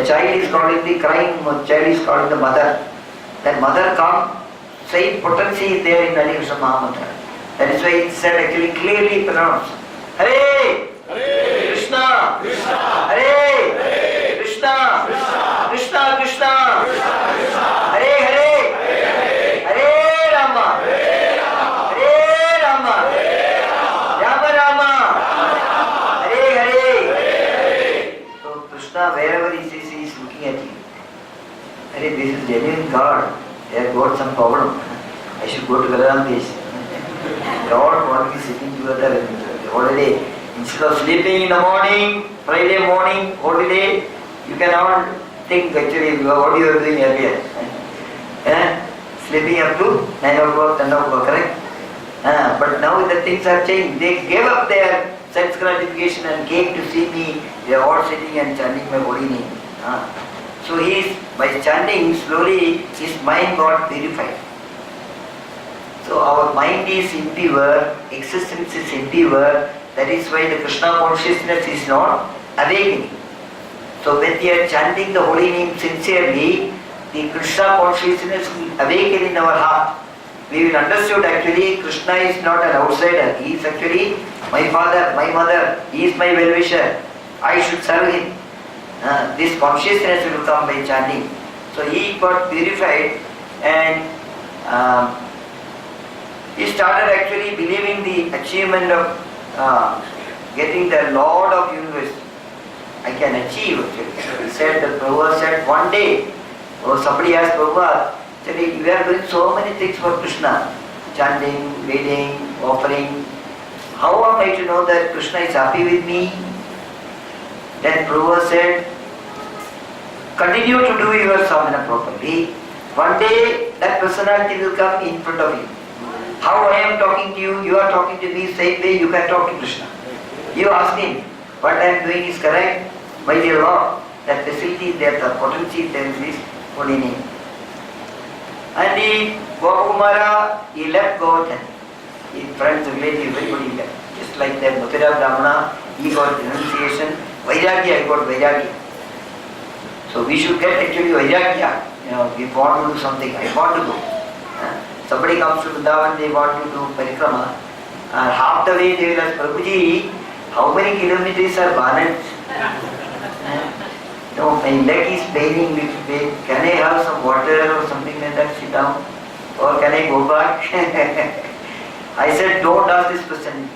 child is calling the crying child is calling the mother. That mother comes, same potency is there in Hare Krishna Mahamantra. That is why it said actually clearly pronounced. Hare Krishna, Hare Krishna, Krishna Krishna, Hare Hare, Hare Rama, Hare Rama, Rama Rama, Hare Hare. So Krishna wherever he sees he is looking at you. Hare, this is genuine God. They have got some problem. I should go to Balaramdesh. They all want to be sitting together holiday. Instead of sleeping in the morning, Friday morning, holiday, you can all think actually what you are doing earlier. Sleeping up to 9 o'clock, 10 o'clock, correct? But now the things are changed. They gave up their sense gratification and came to see me. They are all sitting and chanting my holy name. So he is, by chanting slowly, his mind got purified. So our mind is impure, existence is impure. That is why the Krishna consciousness is not awakening. So when we are chanting the holy name sincerely, the Krishna consciousness will awaken in our heart. We will understand actually Krishna is not an outsider. He is actually my father, my mother. He is my well-wisher. I should serve him. This consciousness will come by chanting. So he got purified and he started actually believing the achievement of getting the Lord of Universe. I can achieve actually. He said, the Prabhupada said one day, somebody asked Prabhupada, actually we are doing so many things for Krishna. Chanting, reading, offering. How am I to know that Krishna is happy with me? Then Prabhupada said, continue to do your sadhana properly. One day that personality will come in front of you. How I am talking to you, you are talking to me, same way you can talk to Krishna. You ask him, what I am doing is correct? My dear Lord, that facility is there, the potency is there in this holy name. And the Gopakumara, he left Govardhan. His friends, relatives, everybody left. Just like that Mathura Brahmana, he got renunciation. Vairagya, I got Vairagya. So we should get actually Vairagya. We want to do something, I want to go. Somebody comes to Vrindavan, they want to do parikrama. And half the way they will ask, Prabhuji, how many kilometers are Bharat? No, my leg is paining little bit. Can I have some water or something like that, sit down? Or can I go back? I said, don't ask this question.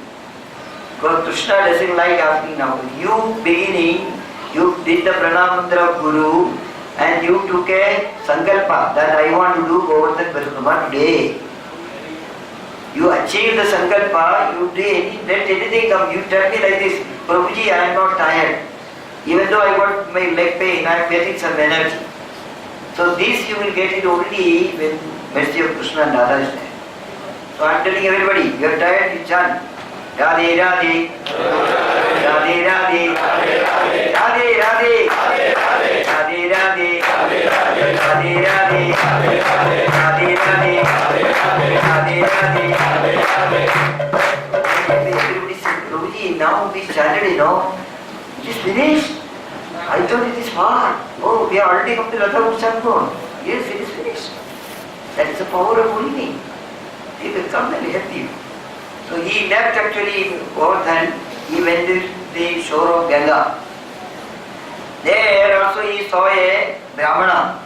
Because Krishna doesn't like asking now. You beginning, you did the Pranamantra of Guru and you took a sankalpa that I want to do Govardhan Parikrama today. You achieve the sankalpa, you do let anything come. You tell me like this, Prabhuji, I am not tired. Even though I got my leg pain, I am getting some energy. So this you will get it only when mercy of Krishna and Radha is there. So I am telling everybody, you are tired, you chant. Radhe Radhe, Radhe Radhe, Radhe Radhe, Radhe Radhe, Radhe Radhe, Radhe Radhe, Radhe Radhe. Everybody said, Prabhuji, now we chanted, it is finished. I thought it is far. Oh, we are already come to Radha Utsav. Yes, it is finished. That is the power of believing. He will come and help you. So he left actually Govardhan. He went to the shore of Ganga. There also he saw a Brahmana.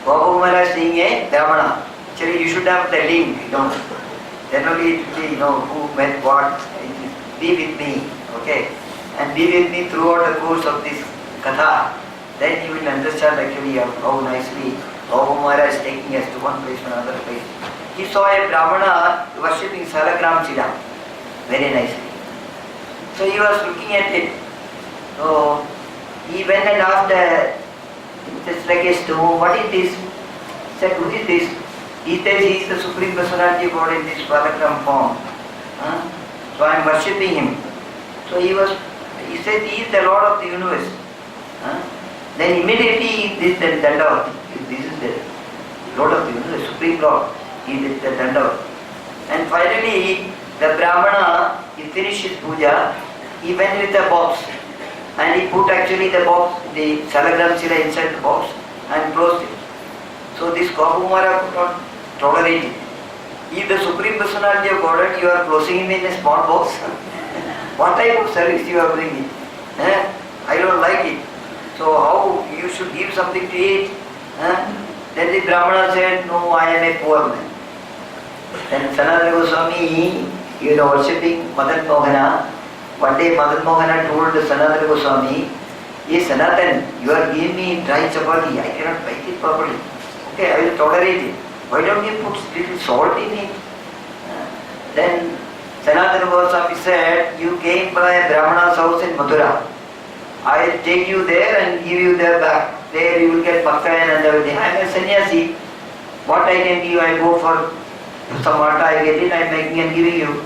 Gopamara seeing a Brahmana. Actually you should have the link, Then only it will be, who meant what. Be with me, okay? And be with me throughout the course of this katha. Then you will understand actually how nicely Gopamara is taking us to one place to another place. He saw a Brahmana worshipping Salagram Chida very nicely. So he was looking at it. So he went and asked, just like a stone, what is this? He said, who is this? He says he is the Supreme Personality of God in this Salagram form. So I am worshipping him. So he said he is the Lord of the universe. Then immediately he did the Dandavat. This is the Lord of the universe, Supreme Lord. He did the Dandavat. And finally, the Brahmana, he finished his puja, he went with a box and he put actually the box, the Salagram Chila inside the box and closed it. So this Gopamara could not tolerate it. If the Supreme Personality of Godhead, you are closing him in a small box. What type of service you are bringing? I don't like it. So how you should give something to eat? Then the Brahmana said, no, I am a poor man. Then Sanatana Goswami, worshipping Madan Mohana. One day Madan Mohana told Sanatana Goswami, hey Sanatan, you are giving me dry chapati, I cannot bite it properly. Okay, I will tolerate it. Why don't you put little salt in it? Then Sanatana Goswami said, you came by a Brahmana's house in Mathura. I will take you there and give you their back. There you will get bhakta and everything. I am a sannyasi. What I can give, I go for some water, I get it, I am making and giving you.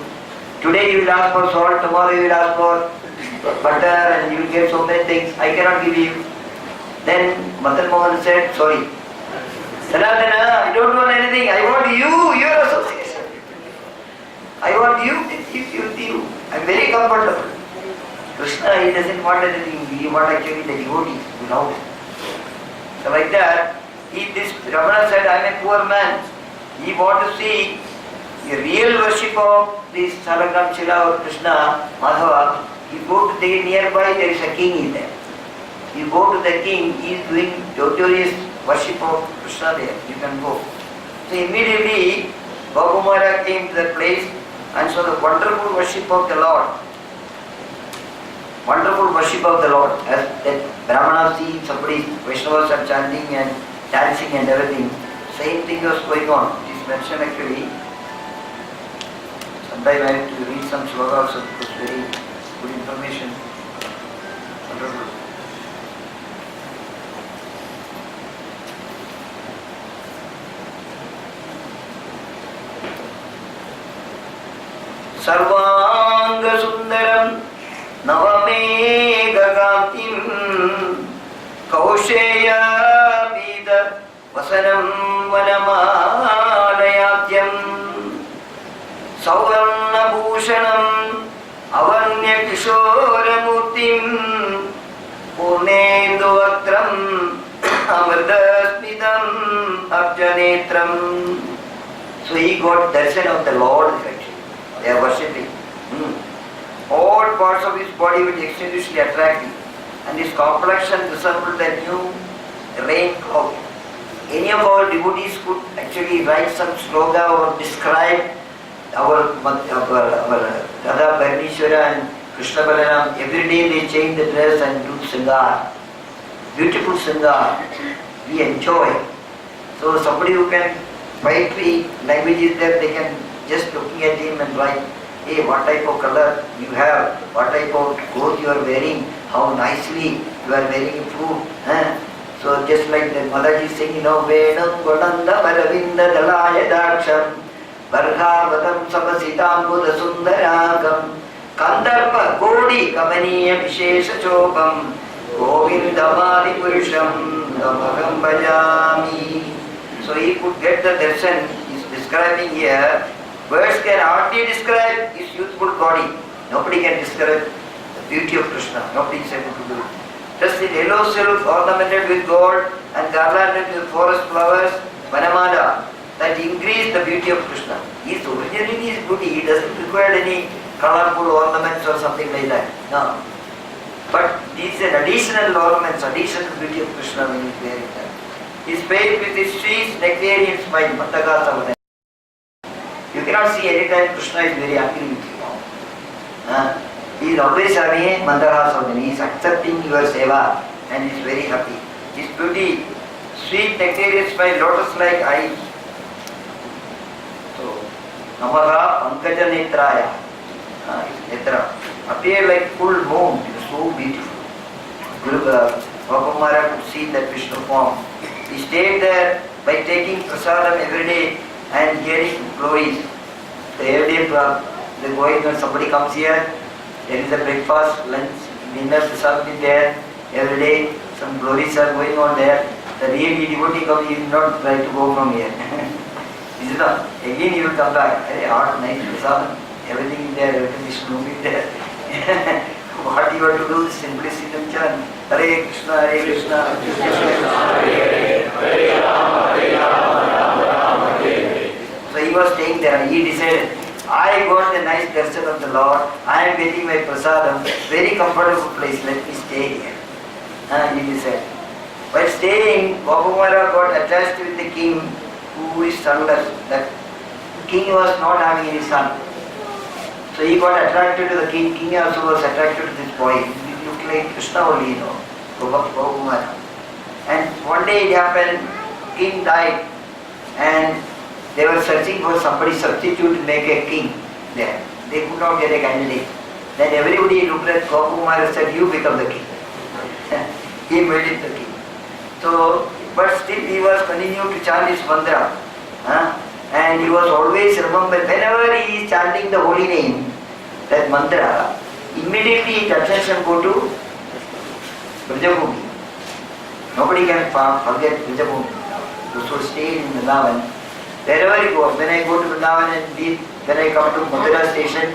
Today you will ask for salt, tomorrow you will ask for butter and you will get so many things. I cannot give you. Then Madan Mohan said, sorry. Sanatana, I don't want anything. I want you, your association. I want you with you. I am very comfortable. Krishna, he doesn't want anything. He wants actually the devotees who know him. So like that, this Ramana said, I am a poor man. He wants to see the real worship of this Salagram Chila or Krishna, Madhava. You go to the nearby, there is a king in there. You go to the king, he is doing notorious worship of Krishna there. You can go. So immediately, Gopamara came to that place and saw the wonderful worship of the Lord. Wonderful worship of the Lord. As that Brahmana see somebody, Vaishnavas are chanting and dancing and everything. Same thing was going on. It is mentioned actually. Sometime I have to read some shloka also because very good information. Wonderful. Sarvanga Sundaram Navamegagatim Kausheya Vida Vasanam Vanamalayatyam Savarna Bhushanam Avanya Kishoramurtim Purnendu Vatram Amardasmidam Abjanetram. So he got darshan of the Lord actually. They are worshipping. All parts of his body will be extremely attractive. And his complexion resembled a new rain cloud. Any of our devotees could actually write some sloga or describe our Radha Parmeshwara and Krishna Balaram. Every day they change the dress and do singar. Beautiful singar. We enjoy. So somebody who can poetry language is there, they can just looking at him and write, hey, what type of color you have, what type of clothes you are wearing, how nicely you are wearing food. So just like the Motherji saying, Venam Gunanda Paravinda Dalaya Daksham Bargavatam Sabasitam Buddha Sundaragam Kandarpa Godi Kamaniya Vishesha Chopam Govindamadi Purusham Damagam Bhajami. So he could get the darshan, he is describing here. Words can hardly describe his youthful body. Nobody can describe the beauty of Krishna. Nobody is able to do it. Just in yellow silk ornamented with gold and garlanded with forest flowers, Vanamada. that increase the beauty of Krishna. He is originally his beauty. He doesn't require any colorful ornaments or something like that. No. But these are additional ornaments, additional beauty of Krishna when he is wearing that. He is paved with his sweet nectarian smile, Mandagasa. You cannot see any time Krishna is very angry with you. He is always having a Mandagasa. He is accepting your seva and he is very happy. His beauty, sweet nectarian smile, lotus-like eyes. So, Namaha Pankaja Netraya. Netra appear like full moon. It is so beautiful. Bhagavatamrita could see that Vishnu form. He stayed there by taking prasadam every day and hearing glories. So every day they going when somebody comes here, there is a breakfast, lunch, dinner, prasadam is there. Every day some glories are going on there. The real devotee comes, he will not try to go from here. This is not. Again he will come back. Hey, hot, nice prasadam. Everything is there, everything is moving there. What you have to do is simply sit and chant. Hare Krishna, Hare Krishna, Krishna Krishna, Hare Hare. So he was staying there. He decided, I got a nice darshan of the Lord. I am getting my prasadam. Very comfortable place. Let me stay here. He decided. While staying, Bhagavatamrita got attached with the king who is sonless. That king was not having any son. So he got attracted to the king. King also was attracted to this boy. He looked like Krishna only, you know, Bhagavatamrita. And one day it happened, king died and they were searching for somebody substitute to make a king there. They could not get a candidate. Then everybody looked at Bhagavatamrita and said, you become the king. He made it the king. So, but still he was continuing to chant his mantra. And he was always remembered, whenever he is chanting the holy name, that mantra, immediately his attention go to Brajabhumi. Nobody can forget Brajabhumi. Those who stay in Vrindavan, wherever he goes, when I go to Vrindavan and leave, when I come to Mathura station,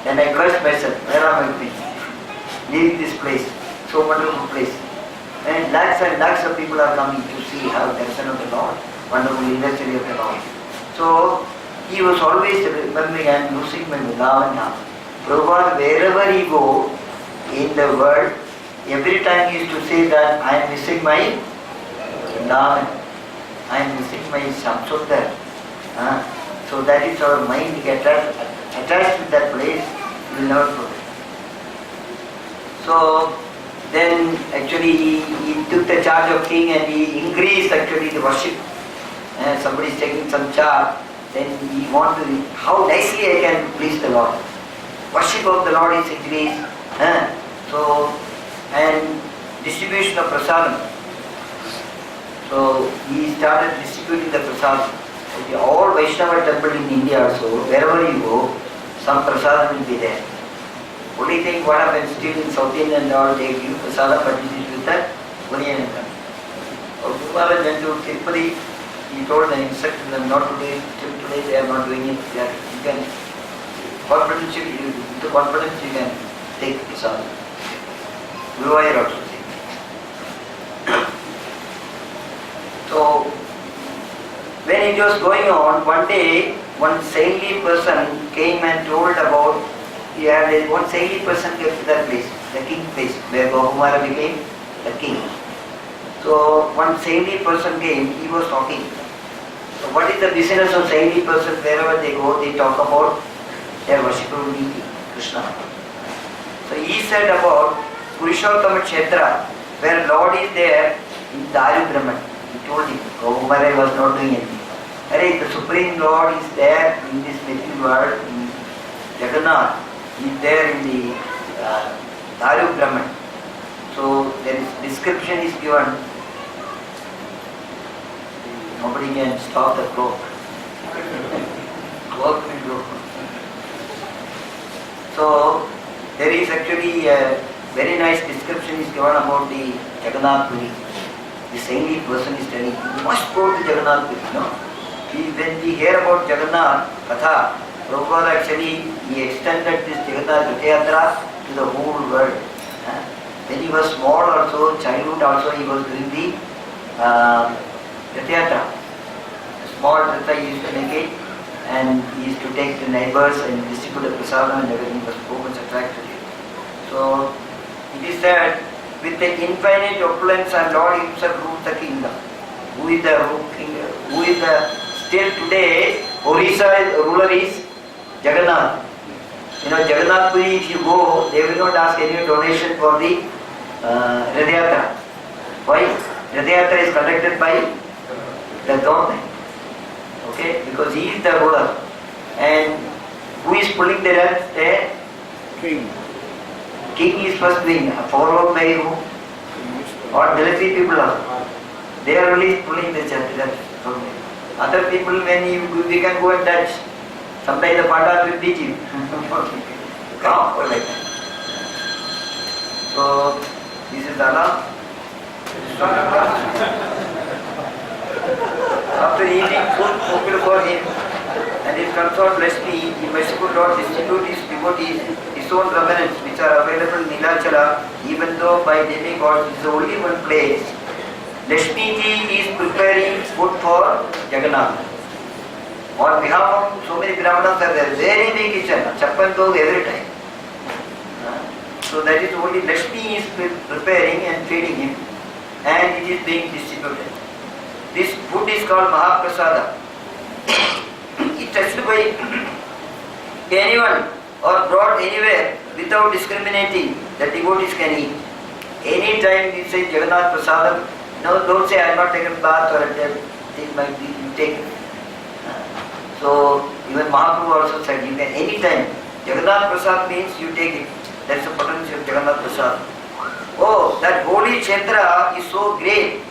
then I curse myself, where am I going? Leaving this place, so wonderful place. And lakhs of people are coming to see how darshan of the Lord, wonderful industry of the Lord. So he was always remembering, I am losing my Vrindavan now. Prabhupada, wherever he go in the world, every time he used to say that I am missing my Vrindavan, I am missing my Samsundar. So that is our mind get attached with that place, we will never forget. So then actually he took the charge of king and he increased actually the worship. Somebody is taking some charge, then he wants to, how nicely I can please the Lord. Worship of the Lord is increased. So, and distribution of prasadam. So he started distributing the prasadam. Okay, all Vaishnava temple in India also, wherever you go, some prasadam will be there. Only thing what happens still in South India and all, they give prasadam, but it is with that Oriental country. Or Bhagavatamrita went to Tirupati, he told them, instructed them not to do it, till today they are not doing it. You can, confidence, with the confidence you can take prasadam. Guruvayur also take. So, when it was going on, one day, one saintly person came and told about, one saintly person came to that place, the king place, where Bhagavatamrita became the king. So, one saintly person came, he was talking. So, what is the business of saintly person? Wherever they go, they talk about their worshipful deity, Krishna. So, he said about Purushottama Kshetra, where Lord is there in Daru Brahman. He told him, Bhagavatamrita was not doing anything. The Supreme Lord is there in this material world, in Jagannatha. He is there in the Daru Brahman. So there is description is given. Nobody can stop the clock. Clock will go. So there is actually a very nice description is given about the Jagannath Puri. The saintly person is telling, you must go to Jagannath Puri. No? When we hear about Jagannath Katha, Prabhupada actually he extended this Jagannath Yatra to the whole world. When he was small also, childhood also, he was doing the Yatra. small ratha he used to make it, and he used to take the neighbors and distribute the prasadam, and everything was so much attracted. So it is said, with the infinite opulence and Lord himself rules the kingdom. Who is the king? Who is the still today? Orissa ruler is Jagannatha. You know, Jagannath Puri, if you go, they will not ask any donation for the Rath Yatra. Why? Rath Yatra is conducted by the government. Okay? Because he is the ruler. And who is pulling the Rath there? King. King is first doing, followed by who? Or military people are. They are only pulling the Rath. Other people, when we can go and touch, sometimes the Pandavas will beat you. Come or like that. So, this is Allah. After eating food popular for him, and his consort blessed me, the merciful Lord distribute his devotees his own remnants which are available in Nilachala, even though by demigods is only one place. Lakshmi ji is preparing food for Jagannatha. On behalf of so many Brahmanas are there, very big kitchen, chappan dog every time. So that is only Lakshmi is preparing and feeding him, and it is being distributed. This food is called Mahaprasada. It touched by anyone or brought anywhere without discriminating, the devotees can eat. Any time we say Jagannath Prasadam, no, don't say I have not taken bath or it might be you take. So even Mahaprabhu also said you can any time. Jagannath Prasad means you take it. That's the potential of Jagannath Prasad. Oh, that holy Kshetra is so great.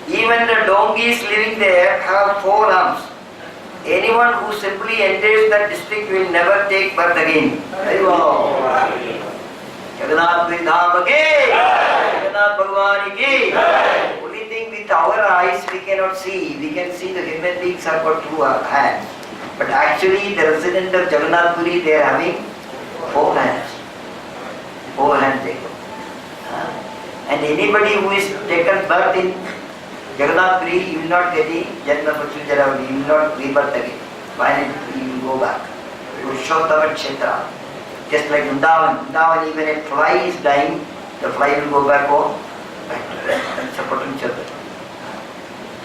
Even the donkeys living there have 4 arms. Anyone who simply enters that district will never take birth again. Jagannath Dham ki, Jagannath Bhagwan ki. Only thing with our eyes we cannot see. We can see the human beings have got 2 hands. But actually the resident of Jagannath Puri, they are having 4 hands. 4 hands they go. And anybody who is taken birth in Jagannath Puri, you will not get the Janma Mrityu Jara, you will not rebirth again. Finally you will go back. Purushottam Kshetra. Just like Vrindavan, even a fly is dying, the fly will go back home, back to rest and support each other.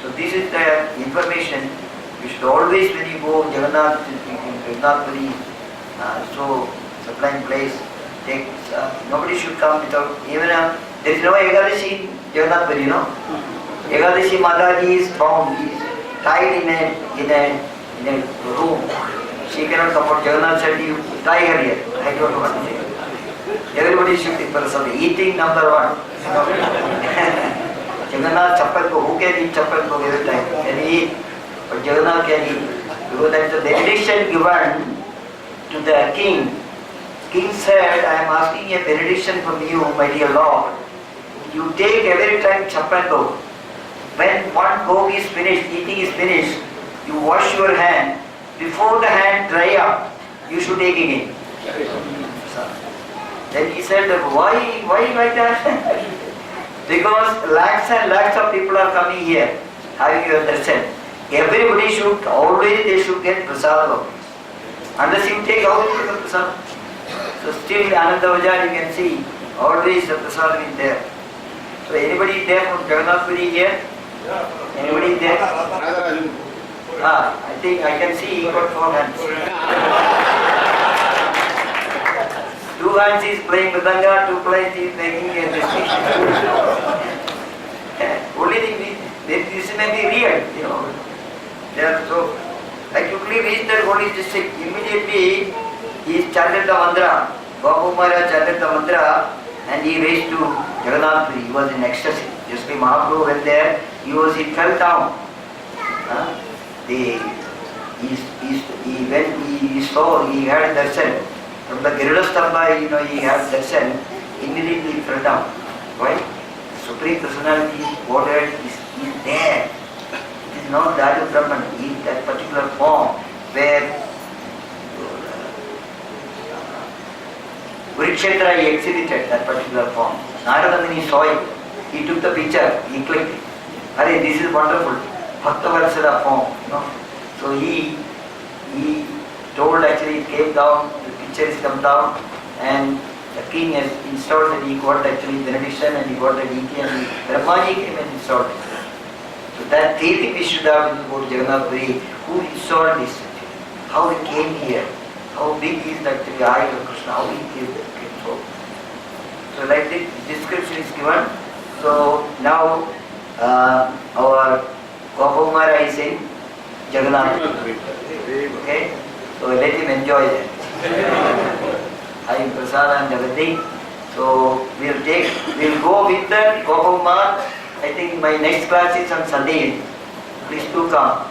So this is the information. You should always, when you go Jagannath Puri, so sublime place, take, nobody should come without, even there is no Ekadashi in Jagannath Puri, no? Ekadashi Mataji is bound, he is tied in a room. She cannot come out. Jagannath said, you tie her here. I don't know what to say. Everybody should be person. Eating number 1. Jagannath chappal ko, who can eat chappal ko every time? Can he eat? But Jagannath can eat. Because that is the benediction given to the king. King said, I am asking a benediction from you, my dear Lord. You take every time chappal ko. When one bhog is finished, eating is finished, you wash your hand. Before the hand dry up, you should take again. Then he said, why like that? Because lakhs and lakhs of people are coming here, having your darshan. Everybody should, always they should get prasadam. Unless you take, how will you get prasadam? So still in Ananda Bazaar you can see, always the prasadam is there. So anybody there from Jagannath Puri here? Anybody there? I think I can see he got 4 hands. 2 hands is playing Mridanga, 2 plays he is making a distinction. Only thing, this may be real, you know. So, I quickly reached that holy district. Immediately, he chanted the mantra. Babu Maharaj chanted the mantra and he reached to Jagannath Puri. He was in ecstasy. Just like Mahaprabhu went there, he fell down. When he saw, he had darshan. From the Garuda Stamba, he had darshan. Immediately he fell down. Why? The Supreme Personality, Godhead is there. It is not that of Brahman. He is that particular form where Kurukshetra he exhibited that particular form. Narada when he saw it, he took the picture, he clicked it. This is wonderful. Bhaktavatsala form, So he told, actually it came down, the picture is come down, and the king has installed and he got actually benediction and he got the deity and Brahmaji came and installed it. So that thing we should have to go to Jagannath Puri, who installed this actually, how he came here, how big is actually eye of Krishna, how he came so. So like the description is given. So now our Gopamara is in Jagannath. Okay? So let him enjoy that. I am Prasad and Jagati. So we'll go with the Gopamara. I think my next class is on Sunday. Please do come.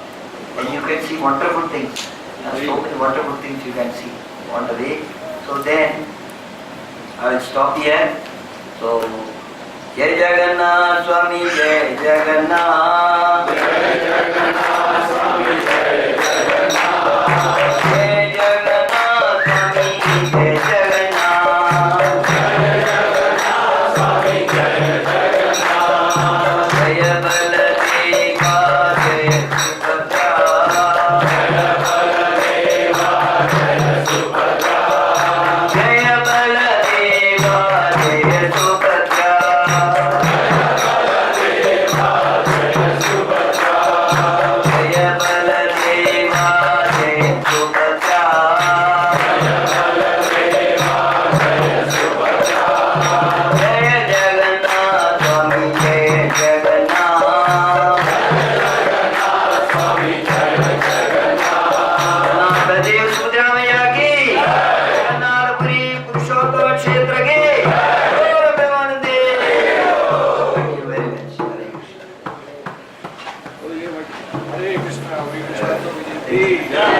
And you can see wonderful things. So many wonderful things you can see on the way. So then I will stop here. So Jai Jagannath Swami, Jai Jagannath. Jai Jagannath Swami, Jai Jagannath. Jai Jagannath Swami, Jai Jagannath. Jai Jagannath Swami, Jai Jagannath. Jaya Baladeva, Jaya Subhadra. Jaya Baladeva, Jaya Subhadra. Jaya Baladeva, Jaya Subhadra. Hare Krishna, Hare Krishna.